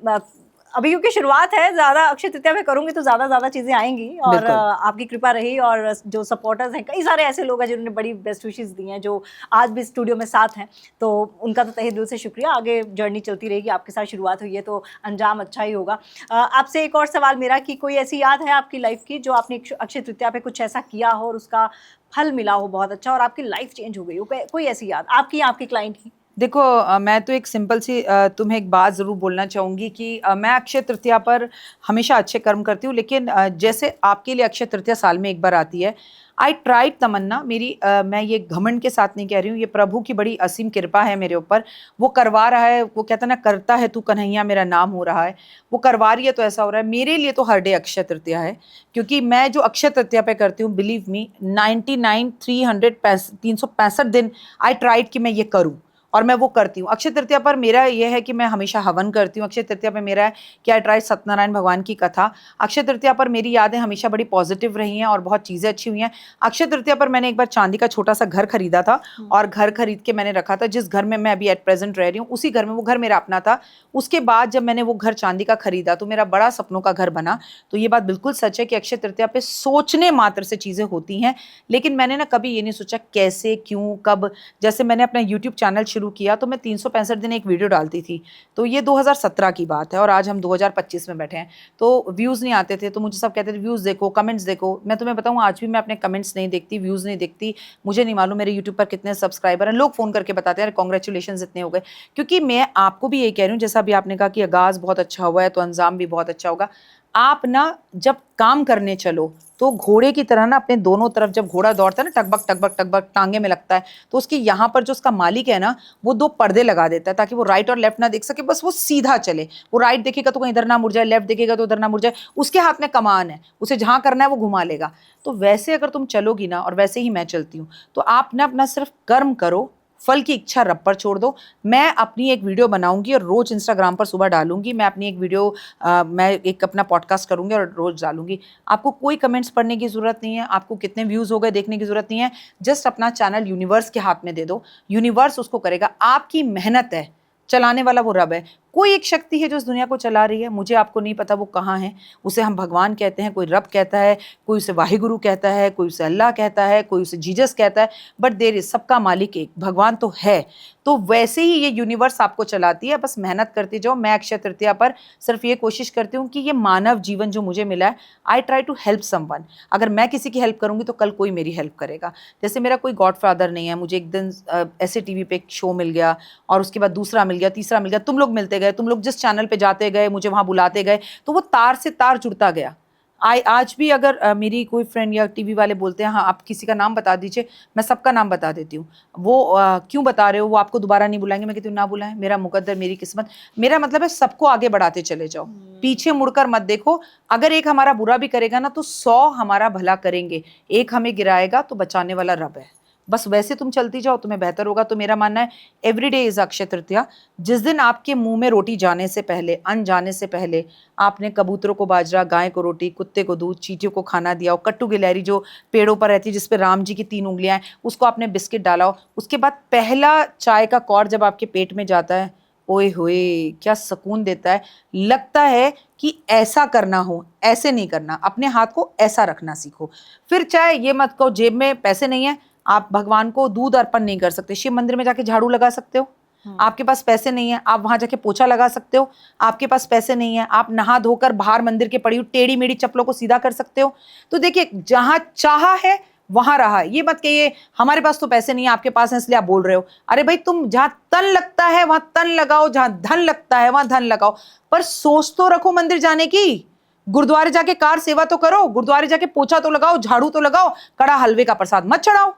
अभी क्योंकि शुरुआत है, ज्यादा अक्षय तृतीया में करूंगी तो ज्यादा चीजें आएंगी, और आपकी कृपा रही, और जो सपोर्टर्स हैं, कई सारे ऐसे लोग हैं जिन्होंने बड़ी बेस्ट विशेस दी हैं, जो आज भी स्टूडियो में साथ हैं, तो उनका तो तहे दिल से शुक्रिया। आगे जर्नी चलती रहेगी, आपके साथ शुरुआत हुई है तो अंजाम अच्छा ही होगा। आपसे एक और सवाल मेरा कि कोई ऐसी याद है आपकी लाइफ की जो आपने अक्षय तृतीया पे कुछ ऐसा किया हो और उसका फल मिला हो बहुत अच्छा, और आपकी लाइफ चेंज हो गई हो? कोई ऐसी याद आपकी या आपके क्लाइंट की? देखो मैं तो एक सिंपल सी तुम्हें एक बात ज़रूर बोलना चाहूँगी कि मैं अक्षय तृतीया पर हमेशा अच्छे कर्म करती हूँ, लेकिन जैसे आपके लिए अक्षय तृतीया साल में एक बार आती है। आई ट्राइड तमन्ना, मेरी मैं ये घमंड के साथ नहीं कह रही हूँ, ये प्रभु की बड़ी असीम कृपा है मेरे ऊपर। वो करवा रहा है, वो कहता ना, करता है तू कन्हैया मेरा नाम हो रहा है। वो करवा रही है तो ऐसा हो रहा है। मेरे लिए तो हर डे अक्षय तृतीया है, क्योंकि मैं जो अक्षय तृतीया पे करती हूँ, बिलीव मी, 365 दिन आई ट्राइड कि मैं ये करूँ, और मैं वो करती हूँ। अक्षय तृतीया पर मेरा यह है कि मैं हमेशा हवन करती हूँ। अक्षय तृतीया पर मेरा है कि आई ट्राई सत्यनारायण भगवान की कथा। अक्षय तृतीया पर मेरी यादें हमेशा बड़ी पॉजिटिव रही हैं और बहुत चीज़ें अच्छी हुई हैं। अक्षय तृतीया पर मैंने एक बार चांदी का छोटा सा घर खरीदा था, और घर खरीद के मैंने रखा था। जिस घर में मैं अभी एट प्रेजेंट रह रही हूँ, उसी घर में, वो घर मेरा अपना था। उसके बाद जब मैंने वो घर चांदी का खरीदा तो मेरा बड़ा सपनों का घर बना। तो ये बात बिल्कुल सच है कि अक्षय तृतीया पे सोचने मात्र से चीज़ें होती हैं, लेकिन मैंने ना कभी ये नहीं सोचा कैसे, क्यों, कब। जैसे मैंने अपना यूट्यूब चैनल शुरू शुरू किया तो मैं 365 दिन एक वीडियो डालती थी। तो ये 2017 की बात है और आज हम 2025 में बैठे हैं। तो व्यूज़ नहीं आते थे, तो मुझे सब कहते थे व्यूज़ देखो, कमेंट्स देखो। मैं तुम्हें बताऊँ, आज भी मैं अपने कमेंट्स नहीं देखती, व्यूज़ नहीं देखती। मुझे नहीं मालूम मेरे यूट्यूब पर कितने सब्सक्राइबर हैं। लोग फ़ोन करके बताते हैं कॉन्ग्रेचुलेशन इतने हो गए। क्योंकि मैं आपको भी यही कह रही हूँ, जैसा अभी आपने कहा कि आगाज़ बहुत अच्छा हुआ है तो अंजाम भी बहुत अच्छा होगा। आप ना जब काम करने चलो तो घोड़े की तरह ना अपने दोनों तरफ, जब घोड़ा दौड़ता है ना टकबक टकबक टकबक टांगे में लगता है, तो उसके यहाँ पर जो उसका मालिक है ना, वो 2 पर्दे लगा देता है ताकि वो राइट और लेफ्ट ना देख सके, बस वो सीधा चले। वो राइट देखेगा तो कहीं इधर ना मुड़ जाए, लेफ्ट देखेगा तो उधर ना मुड़ जाए। उसके हाथ में कमान है, उसे जहाँ करना है वो घुमा लेगा। तो वैसे अगर तुम चलोगी ना, और वैसे ही मैं चलती हूँ, तो आप ना अपना सिर्फ कर्म करो, फल की इच्छा रब पर छोड़ दो। मैं अपनी एक वीडियो बनाऊंगी और रोज इंस्टाग्राम पर सुबह डालूंगी। मैं अपनी एक वीडियो मैं एक अपना पॉडकास्ट करूंगी और रोज डालूंगी। आपको कोई कमेंट्स पढ़ने की जरूरत नहीं है, आपको कितने व्यूज हो गए देखने की जरूरत नहीं है। जस्ट अपना चैनल यूनिवर्स के हाथ में दे दो, यूनिवर्स उसको करेगा। आपकी मेहनत है, चलाने वाला वो रब है। कोई एक शक्ति है जो इस दुनिया को चला रही है, मुझे आपको नहीं पता वो कहाँ है। उसे हम भगवान कहते हैं, कोई रब कहता है, कोई उसे वाहिगुरु कहता है, कोई उसे अल्लाह कहता है, कोई उसे जीसस कहता है, बट देर इज, सबका मालिक एक भगवान तो है। तो वैसे ही ये यूनिवर्स आपको चलाती है, बस मेहनत करती जाओ। मैं अक्षय तृतीया पर सिर्फ ये कोशिश करती हूँ कि ये मानव जीवन जो मुझे मिला है, I try to help someone. अगर मैं किसी की हेल्प करूँगी तो कल कोई मेरी हेल्प करेगा। जैसे मेरा कोई गॉडफादर नहीं है, मुझे एक दिन ऐसे टीवी पे एक शो मिल गया और उसके बाद दूसरा मिल गया, तीसरा मिल गया, तुम लोग मिलते गए, तुम लोग जिस चैनल पे जाते गए मुझे वहाँ बुलाते गए, तो वो तार से तार जुड़ता गया। आज भी अगर मेरी कोई फ्रेंड या टीवी वाले बोलते हैं हाँ आप किसी का नाम बता दीजिए, मैं सबका नाम बता देती हूँ। वो क्यों बता रहे हो, वो आपको दोबारा नहीं बुलाएंगे। मैं कहती हूँ ना बुलाएं, मेरा मुकद्दर, मेरी किस्मत। मेरा मतलब है सबको आगे बढ़ाते चले जाओ, पीछे मुड़कर मत देखो। अगर एक हमारा बुरा भी करेगा ना तो 100 हमारा भला करेंगे, एक हमें गिराएगा तो बचाने वाला रब है। बस वैसे तुम चलती जाओ, तुम्हें बेहतर होगा। तो मेरा मानना है every day is Akshaya Tritiya. जिस दिन आपके मुंह में रोटी जाने से पहले, अन्न जाने से पहले, आपने कबूतरों को बाजरा, गाय को रोटी, कुत्ते को दूध, चींटियों को खाना दिया हो, कट्टू गिलहरी जो पेड़ों पर रहती है जिस पे राम जी की 3 उंगलियां हैं, उसको आपने बिस्किट डाला हो, उसके बाद पहला चाय का कौर जब आपके पेट में जाता है, ओए होए क्या सुकून देता है। लगता है कि ऐसा करना हो, ऐसे नहीं करना, अपने हाथ को ऐसा रखना सीखो। फिर चाहे ये मत कहो जेब में पैसे नहीं है, आप भगवान को दूध अर्पण नहीं कर सकते, शिव मंदिर में जाके झाड़ू लगा सकते हो। आपके पास पैसे नहीं है, आप वहां जाके पोछा लगा सकते हो। आपके पास पैसे नहीं है, आप नहा धोकर बाहर मंदिर के पड़ी हुई टेढ़ी मेढ़ी चप्पलों को सीधा कर सकते हो। तो देखिए, जहां चाहा है वहां रहा। ये मत कहिए हमारे पास तो पैसे नहीं है, आपके पास है इसलिए आप बोल रहे हो। अरे भाई, तुम जहां तन लगता है वहां तन लगाओ, जहां धन लगता है वहां धन लगाओ, पर सोच तो रखो मंदिर जाने की। गुरुद्वारे जाके कार सेवा तो करो, गुरुद्वारे जाके पोछा तो लगाओ, झाड़ू तो लगाओ, कड़ा हलवे का प्रसाद मत चढ़ाओ।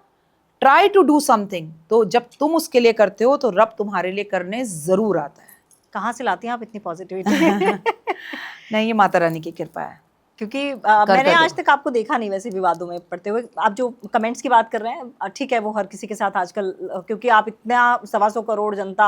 Try to do something. तो जब तुम उसके लिए करते हो तो रब तुम्हारे लिए करने जरूर आता है। कहाँ से लाती हैं आप इतनी पॉजिटिविटी? नहीं, ये माता रानी की कृपा है। क्योंकि मैंने आज तक आपको देखा नहीं वैसे विवादों में पड़ते हुए। आप जो कमेंट्स की बात कर रहे हैं, ठीक है, वो हर किसी के साथ आजकल, क्योंकि आप इतना 125 करोड़ जनता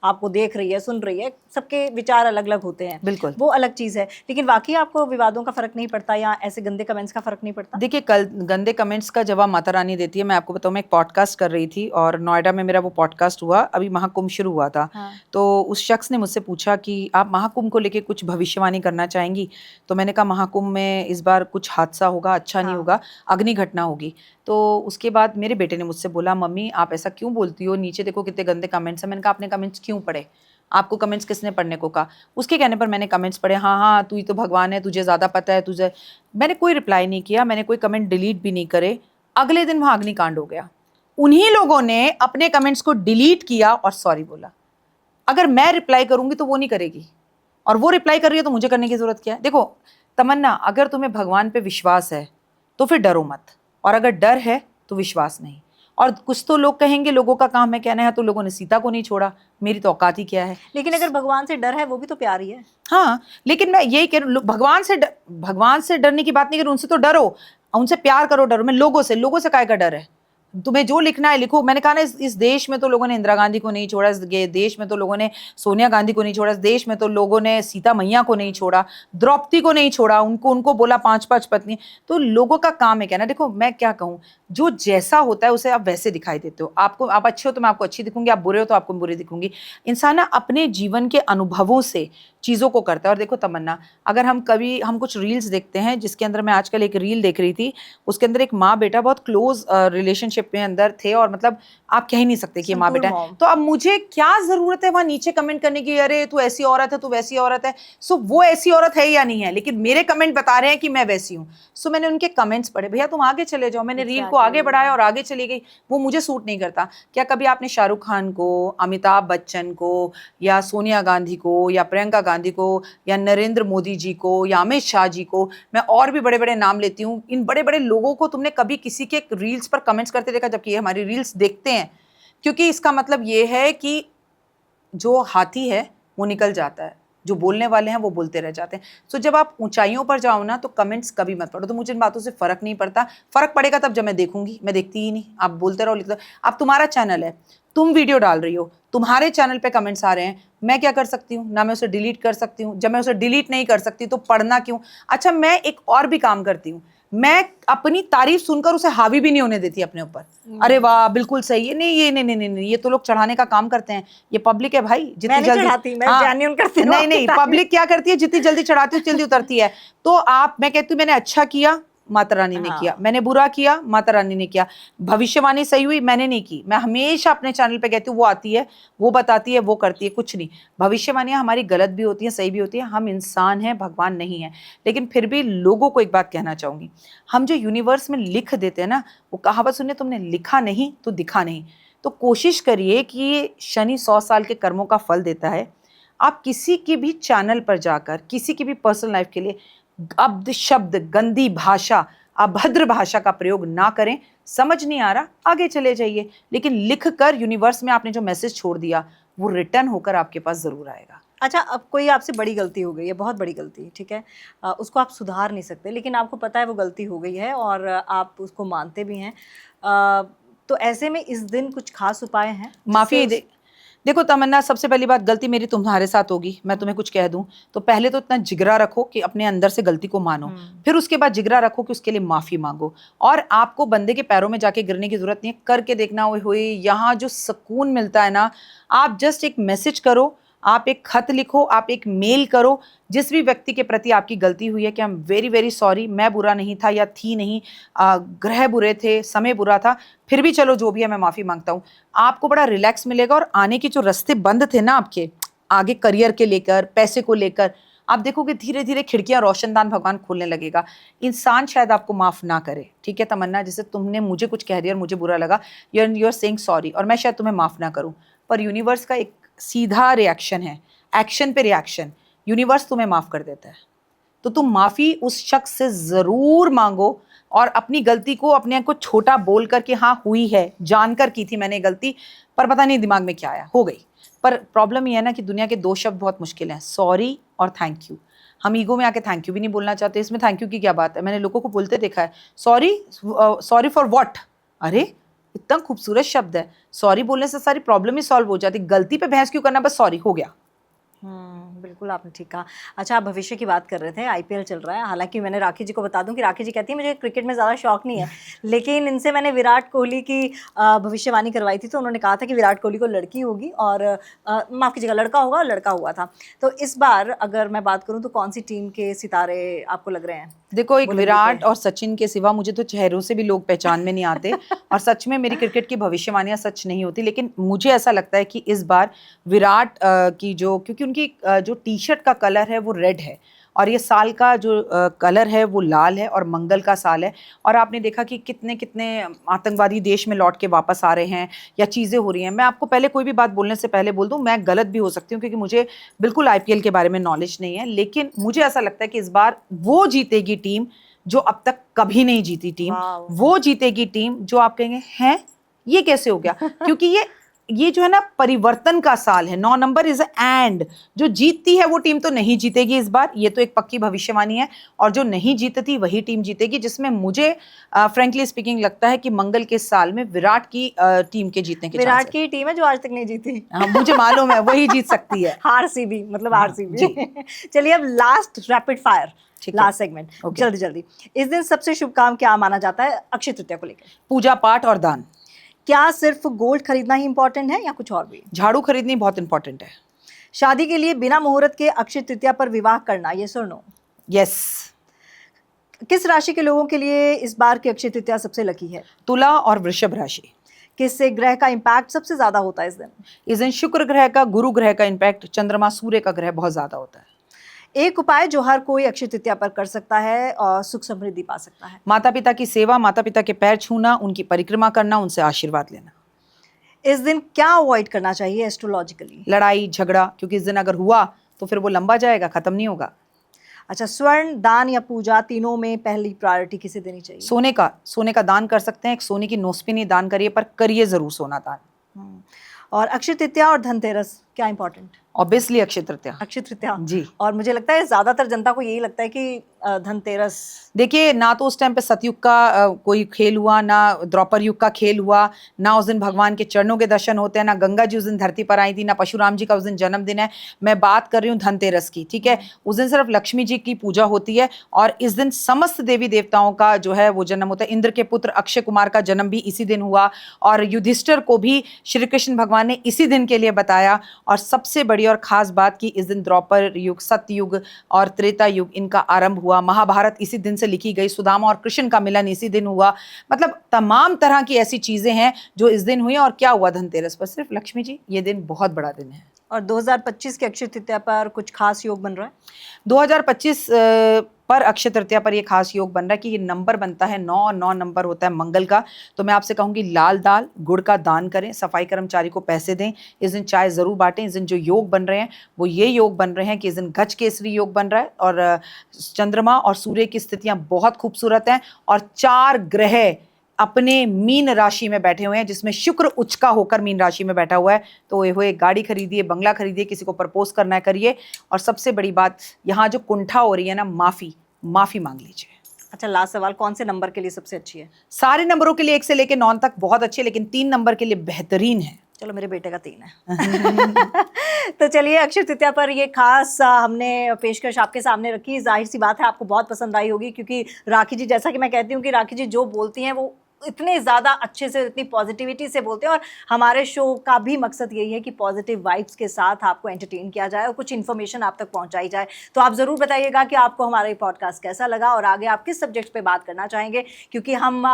आपको देख रही है, सुन रही है, सबके विचार अलग अलग होते हैं, बिल्कुल, वो अलग चीज़ है। लेकिन वाकई आपको विवादों का फर्क नहीं पड़ता या ऐसे गंदे कमेंट्स का फर्क नहीं पड़ता? देखिए, कल गंदे कमेंट्स का जवाब माता रानी देती है। मैं आपको बताऊँ, मैं एक पॉडकास्ट कर रही थी और नोएडा में मेरा वो पॉडकास्ट हुआ, अभी महाकुंभ शुरू हुआ था। हाँ। तो उस शख्स ने मुझसे पूछा कि आप महाकुंभ को लेके कुछ भविष्यवाणी करना चाहेंगी? तो मैंने कहा महाकुंभ में इस बार कुछ हादसा होगा, अच्छा नहीं होगा, अग्नि घटना होगी। तो उसके बाद मेरे बेटे ने मुझसे बोला, मम्मी आप ऐसा क्यों बोलती हो, नीचे देखो कितने गंदे कमेंट्स हैं। मैंने कहा आपने कमेंट्स क्यों पढ़े, आपको कमेंट्स किसने पढ़ने को कहा? उसके कहने पर मैंने कमेंट्स पढ़े। हाँ हाँ, तू ही तो भगवान है, तुझे ज़्यादा पता है, तुझे। मैंने कोई रिप्लाई नहीं किया, मैंने कोई कमेंट डिलीट भी नहीं करे। अगले दिन वहाँ अग्निकांड हो गया। उन्हीं लोगों ने अपने कमेंट्स को डिलीट किया और सॉरी बोला। अगर मैं रिप्लाई करूंगी तो वो नहीं करेगी, और वो रिप्लाई कर रही है तो मुझे करने की जरूरत क्या है? देखो तमन्ना, अगर तुम्हें भगवान पे विश्वास है तो फिर डरो मत, और अगर डर है तो विश्वास नहीं। और कुछ तो लोग कहेंगे लोगों का काम है कहना है, तो लोगों ने सीता को नहीं छोड़ा, मेरी तो औकात ही क्या है। लेकिन अगर भगवान से डर है, वो भी तो प्यार ही है। हाँ, लेकिन मैं यही कह रही हूँ, भगवान से डरने की बात नहीं कर रही, उनसे तो डरो, उनसे प्यार करो, डरो। मैं लोगों से काहे का डर है? तुम्हें जो लिखना है लिखो। मैंने कहा ना, इस देश में तो लोगों ने इंदिरा गांधी को नहीं छोड़ा, इस देश में तो लोगों ने सोनिया गांधी को नहीं छोड़ा, इस देश में तो लोगों ने सीता मैया को नहीं छोड़ा, द्रौपदी को नहीं छोड़ा, उनको बोला 5-5 पत्नी। तो लोगों का काम है कहना। देखो मैं क्या कहूँ, जो जैसा होता है उसे आप वैसे दिखाई देते हो। आप अच्छे हो तो मैं आपको अच्छी दिखूंगी, आप बुरे हो तो आपको बुरी दिखूंगी। इंसान ना अपने जीवन के अनुभवों से चीज़ों को करता है। और देखो तमन्ना, अगर हम कुछ रील्स देखते हैं, जिसके अंदर मैं आजकल एक रील देख रही थी, उसके अंदर एक माँ बेटा बहुत क्लोज रिलेशनशिप रिलेशनशिप में अंदर थे और मतलब आप कह ही नहीं सकते कि ये माँ संतूर बेटा है। मॉम। तो अब मुझे क्या जरूरत है वहां नीचे कमेंट करने की, अरे तू ऐसी औरत है, तू वैसी औरत है। सो वो ऐसी औरत है या नहीं है, लेकिन मेरे कमेंट बता रहे हैं कि मैं वैसी हूँ। सो मैंने उनके कमेंट्स पढ़े, भैया तुम आगे चले जाओ। मैंने रील को आगे बढ़ाया और आगे चली गई। वो मुझे सूट नहीं करता। क्या कभी आपने शाहरुख खान को, अमिताभ बच्चन को, या सोनिया गांधी को, या प्रियंका गांधी को, या नरेंद्र मोदी जी को, या अमित शाह जी को, मैं और भी बड़े बड़े नाम लेती हूँ, इन बड़े बड़े लोगों को तुमने कभी किसी के रील्स पर कमेंट्स करते देखा, जबकि ये हमारी रील्स देखते हैं? क्योंकि इसका मतलब ये है कि जो हाथी है वो निकल जाता है, जो बोलने वाले हैं वो बोलते रह जाते हैं। तो जब आप ऊंचाइयों पर जाओ ना, तो कमेंट्स कभी मत पढ़ो। तो मुझे इन बातों से फर्क नहीं पड़ता। फर्क पड़ेगा तब जब मैं देखूंगी, मैं देखती ही नहीं। आप बोलते रहो, लिखते रहो। अब तुम्हारा चैनल है, तुम वीडियो डाल रही हो, तुम्हारे चैनल पे कमेंट्स आ रहे हैं, मैं क्या कर सकती हूँ? ना मैं उसे डिलीट कर सकती हूँ। जब मैं उसे डिलीट नहीं कर सकती तो पढ़ना क्यों? अच्छा, मैं एक और भी काम करती हूँ, मैं अपनी तारीफ सुनकर उसे हावी भी नहीं होने देती अपने ऊपर। अरे वाह बिल्कुल सही है, नहीं ये नहीं, ये तो लोग चढ़ाने का काम करते हैं। ये पब्लिक है भाई, मैं जितनी नहीं जल्दी चढ़ाती, मैं जेन्युइन करती हूँ नहीं आपकी नहीं, तारीफ। पब्लिक क्या करती है, जितनी जल्दी चढ़ाती है जल्दी उतरती है। तो आप, मैं कहती हूँ मैंने अच्छा किया, माता रानी ने किया। मैंने बुरा किया, माता रानी ने किया। भविष्यवाणी सही हुई, मैंने नहीं की। मैं हमेशा अपने चैनल पे कहती हूँ, वो आती है, वो बताती है, वो करती है, कुछ नहीं। भविष्यवाणियां हमारी गलत भी होती हैं, सही भी होती है। हम इंसान हैं, भगवान नहीं है। लेकिन फिर भी लोगों को एक बात कहना चाहूंगी, हम जो यूनिवर्स में लिख देते हैं ना, वो कहावत सुनिए, तुमने लिखा नहीं तो दिखा नहीं। तो कोशिश करिए कि ये शनि 100 साल के कर्मों का फल देता है। आप किसी के भी चैनल पर जाकर किसी की भी पर्सनल लाइफ के लिए अब्द शब्द, गंदी भाषा, अभद्र भाषा का प्रयोग ना करें। समझ नहीं आ रहा, आगे चले जाइए। लेकिन लिख कर यूनिवर्स में आपने जो मैसेज छोड़ दिया, वो रिटर्न होकर आपके पास जरूर आएगा। अच्छा, अब कोई आपसे बड़ी गलती हो गई है, बहुत बड़ी गलती, ठीक है, उसको आप सुधार नहीं सकते, लेकिन आपको पता है वो गलती हो गई है और आप उसको मानते भी हैं। तो ऐसे में इस दिन कुछ खास उपाय हैं? माफी देखो तमन्ना, सबसे पहली बात, गलती मेरी तुम्हारे साथ होगी, मैं तुम्हें कुछ कह दूं तो पहले तो इतना जिगरा रखो कि अपने अंदर से गलती को मानो। फिर उसके बाद जिगरा रखो कि उसके लिए माफी मांगो। और आपको बंदे के पैरों में जाके गिरने की जरूरत नहीं है, करके देखना। हुई यहाँ जो सुकून मिलता है ना, आप जस्ट एक मैसेज करो, आप एक खत लिखो, आप एक मेल करो, जिस भी व्यक्ति के प्रति आपकी गलती हुई है कि I am very very sorry, मैं बुरा नहीं था या थी नहीं, ग्रह बुरे थे, समय बुरा था, फिर भी चलो जो भी है मैं माफी मांगता हूँ। आपको बड़ा रिलैक्स मिलेगा। और आने के जो रास्ते बंद थे ना आपके आगे, करियर के लेकर, पैसे को लेकर, आप देखोगे धीरे धीरे खिड़कियां रोशनदान भगवान खोलने लगेगा। इंसान शायद आपको माफ ना करे, ठीक है तमन्ना, जैसे तुमने मुझे कुछ कह दिया और मुझे बुरा लगा, यू आर सेइंग सॉरी, और मैं शायद तुम्हें माफ ना करूं, पर यूनिवर्स का एक सीधा रिएक्शन है, एक्शन पे रिएक्शन। यूनिवर्स तुम्हें माफ कर देता है। तो तुम माफी उस शख्स से जरूर मांगो, और अपनी गलती को अपने को छोटा बोल कर कि हाँ हुई है, जानकर की थी मैंने गलती, पर पता नहीं दिमाग में क्या आया, हो गई। पर प्रॉब्लम ये है ना कि दुनिया के दो शब्द बहुत मुश्किल हैं, सॉरी और थैंक यू। हम ईगो में आके थैंक यू भी नहीं बोलना चाहते। इसमें थैंक यू की क्या बात है? मैंने लोगों को बोलते देखा है, सॉरी, सॉरी फॉर व्हाट? अरे इतना खूबसूरत शब्द है, सॉरी बोलने से सारी प्रॉब्लम ही सॉल्व हो जाती। गलती पे बहस क्यों करना, बस सॉरी हो गया। बिल्कुल आपने ठीक कहा। अच्छा, आप भविष्य की बात कर रहे थे, आईपीएल चल रहा है। हालांकि मैंने राखी जी को बता दूं कि राखी जी कहती है मुझे क्रिकेट में ज़्यादा शौक नहीं है, लेकिन इनसे मैंने विराट कोहली की भविष्यवाणी करवाई थी, तो उन्होंने कहा था कि विराट कोहली को लड़की होगी और माफ़ कीजिएगा लड़का होगा, और लड़का हुआ था। तो इस बार अगर मैं बात करूँ तो कौन सी टीम के सितारे आपको लग रहे हैं? देखो, एक विराट और सचिन के सिवा मुझे तो चेहरों से भी लोग पहचान में नहीं आते। और सच में मेरी क्रिकेट की भविष्यवाणियां सच नहीं होती, लेकिन मुझे ऐसा लगता है कि इस बार विराट की जो, क्योंकि उनकी जो टी शर्ट का कलर है वो रेड है, और ये साल का जो कलर है वो लाल है, और मंगल का साल है। और आपने देखा कि कितने कितने आतंकवादी देश में लौट के वापस आ रहे हैं या चीज़ें हो रही हैं। मैं आपको पहले कोई भी बात बोलने से पहले बोल दूं, मैं गलत भी हो सकती हूँ, क्योंकि मुझे बिल्कुल आईपीएल के बारे में नॉलेज नहीं है, लेकिन मुझे ऐसा लगता है कि इस बार वो जीतेगी टीम जो अब तक कभी नहीं जीती टीम। वो जीतेगी टीम जो आप कहेंगे हैं ये कैसे हो गया, क्योंकि ये जो है ना परिवर्तन का साल है। 9 नंबर इज एंड, जो जीतती है वो टीम तो नहीं जीतेगी इस बार, ये तो एक पक्की भविष्यवाणी है। और जो नहीं जीतती वही टीम जीतेगी, जिसमें मुझे फ्रेंकली स्पीकिंग लगता है कि मंगल के साल में विराट की टीम के जीतने के विराट की टीम है जो आज तक नहीं जीती। हाँ, मुझे मालूम है वही जीत सकती है। आरसीबी, मतलब आरसीबी। चलिए अब last rapid fire, last segment, जल्दी जल्दी। इस दिन सबसे शुभ काम क्या माना जाता है अक्षय तृतीया को लेकर? पूजा पाठ और दान। क्या सिर्फ गोल्ड खरीदना ही इंपॉर्टेंट है या कुछ और भी? झाड़ू खरीदनी बहुत इंपॉर्टेंट है। शादी के लिए बिना मुहूर्त के अक्षय तृतीया पर विवाह करना, ये सुनो? यस। किस राशि के लोगों के लिए इस बार की अक्षय तृतीया सबसे लकी है? तुला और वृषभ राशि। किस ग्रह का इम्पैक्ट सबसे ज्यादा होता है इस दिन? इस दिन शुक्र ग्रह का, गुरु ग्रह का इम्पैक्ट, चंद्रमा सूर्य का ग्रह बहुत ज्यादा होता है। एक उपाय जो हर कोई अक्षय तृतीया पर कर सकता है और सुख समृद्धि पा सकता है? माता पिता की सेवा, माता पिता के पैर छूना, उनकी परिक्रमा करना, उनसे आशीर्वाद लेना। इस दिन क्या अवॉइड करना चाहिए एस्ट्रोलॉजिकली? लड़ाई झगड़ा, क्योंकि इस दिन अगर हुआ तो फिर वो लंबा जाएगा, खत्म नहीं होगा। अच्छा, स्वर्ण दान या पूजा तीनों में पहली प्रायोरिटी किसे देनी चाहिए? सोने का दान कर सकते हैं। एक सोने की नोस्पिनी दान करिए, पर करिए जरूर सोना दान। और अक्षय तृतीया और धनतेरस क्या इंपॉर्टेंट? ऑब्वियसली अक्षय तृतीया। अक्षय तृतीया जी। और मुझे लगता है ज्यादातर जनता को यही लगता है कि धनतेरस। देखिए, ना तो उस टाइम पे सतयुग का कोई खेल हुआ, ना द्वापर युग का खेल हुआ, ना उस दिन भगवान के चरणों के दर्शन होते हैं, ना गंगा जी उस दिन धरती पर आई थी, ना परशुराम जी का उस दिन जन्मदिन है। मैं बात कर रही हूँ धनतेरस की, ठीक है। उस दिन सिर्फ लक्ष्मी जी की पूजा होती है और इस दिन समस्त देवी देवताओं का जो है वो जन्म होता है। इंद्र के पुत्र अक्षय कुमार का जन्म भी इसी दिन हुआ और युधिष्ठिर को भी श्री कृष्ण भगवान ने इसी दिन के लिए बताया। और सबसे बड़ी और खास बात कि इस दिन द्वापर युग, सतयुग और त्रेता युग इनका आरंभ हुआ। महाभारत इसी दिन से लिखी गई। सुदामा और कृष्ण का मिलन इसी दिन हुआ। मतलब तमाम तरह की ऐसी चीजें हैं जो इस दिन हुई। और क्या हुआ धनतेरस पर? सिर्फ लक्ष्मी जी। ये दिन बहुत बड़ा दिन है। और 2025 के अक्षय तृतीया पर कुछ खास योग बन रहा है? 2025 पर अक्षय तृतीया पर ये खास योग बन रहा है कि ये नंबर बनता है 9 और 9 नंबर होता है मंगल का। तो मैं आपसे कहूँगी लाल दाल गुड़ का दान करें, सफाई कर्मचारी को पैसे दें, इस दिन चाय जरूर बांटें। इस दिन जो योग बन रहे हैं वो ये योग बन रहे हैं कि इस दिन गज केसरी योग बन रहा है और चंद्रमा और सूर्य की स्थितियां बहुत खूबसूरत हैं और 4 ग्रह अपने मीन राशि में बैठे हुए हैं, जिसमें शुक्र उच्च का होकर मीन राशि में बैठा हुआ है। तो ये एक गाड़ी खरीदिए, बंगला खरीदिए, किसी को प्रपोज करना है करिए। और सबसे बड़ी बात, यहाँ जो कुंठा हो रही है ना, माफी मांग लीजिए। अच्छा, लास्ट सवाल, कौन से नंबर के लिए सबसे अच्छी है? सारे नंबरों के लिए 1 से लेकर 9 तक बहुत अच्छे, लेकिन 3 नंबर के लिए बेहतरीन है। चलो, मेरे बेटे का 3 है। तो चलिए, अक्षय तृतीया पर ये खास हमने पेशकश आपके सामने रखी। जाहिर सी बात है आपको बहुत पसंद आई होगी, क्योंकि राखी जी, जैसा कि मैं कहती हूँ कि राखी जी जो बोलती हैं वो इतने ज़्यादा अच्छे से, इतनी पॉजिटिविटी से बोलते हैं। और हमारे शो का भी मकसद यही है कि पॉजिटिव वाइब्स के साथ आपको एंटरटेन किया जाए और कुछ इन्फॉर्मेशन आप तक पहुंचाई जाए। तो आप ज़रूर बताइएगा कि आपको हमारा ये पॉडकास्ट कैसा लगा और आगे आप किस सब्जेक्ट पे बात करना चाहेंगे, क्योंकि हम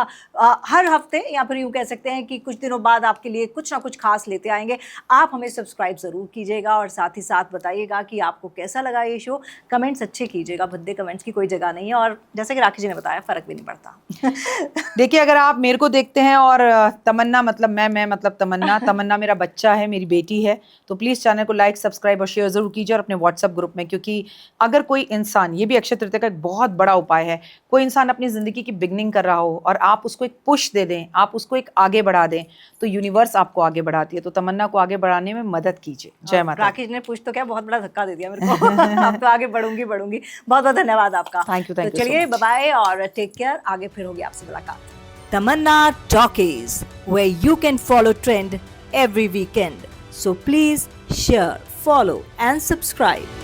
हर हफ्ते या फिर यूँ कह सकते हैं कि कुछ दिनों बाद आपके लिए कुछ ना कुछ खास लेते आएंगे। आप हमें सब्सक्राइब ज़रूर कीजिएगा और साथ ही साथ बताइएगा कि आपको कैसा लगा ये शो। कमेंट्स अच्छे कीजिएगा, भद्दे कमेंट्स की कोई जगह नहीं है। और जैसे कि राखी जी ने बताया, फ़र्क भी नहीं पड़ता। देखिए, अगर आप मेरे को देखते हैं और तमन्ना मतलब मैं मतलब तमन्ना मेरा बच्चा है, मेरी बेटी है, तो प्लीज़ चैनल को लाइक, सब्सक्राइब और शेयर ज़रूर कीजिए और अपने व्हाट्सएप ग्रुप में। क्योंकि अगर कोई इंसान, ये भी अक्षय तृतीया का एक बहुत बड़ा उपाय है, कोई इंसान अपनी ज़िंदगी की बिगनिंग कर रहा हो और आप उसको एक पुश दे दें, आप उसको एक आगे बढ़ा दें, तो यूनिवर्स आपको आगे बढ़ाती है। तो तमन्ना को आगे बढ़ाने में मदद कीजिए। जय माता। राखी जी ने पुश तो क्या, बहुत बड़ा धक्का दे दिया मेरे को। अब तो आगे बढ़ूंगी। बहुत बहुत धन्यवाद आपका। Thank you. तो चलिए, बाय बाय और टेक केयर। आगे फिर होगी आपसे मुलाकात। Tamanna Talkies, where you can follow trend every weekend. So please share, follow and subscribe.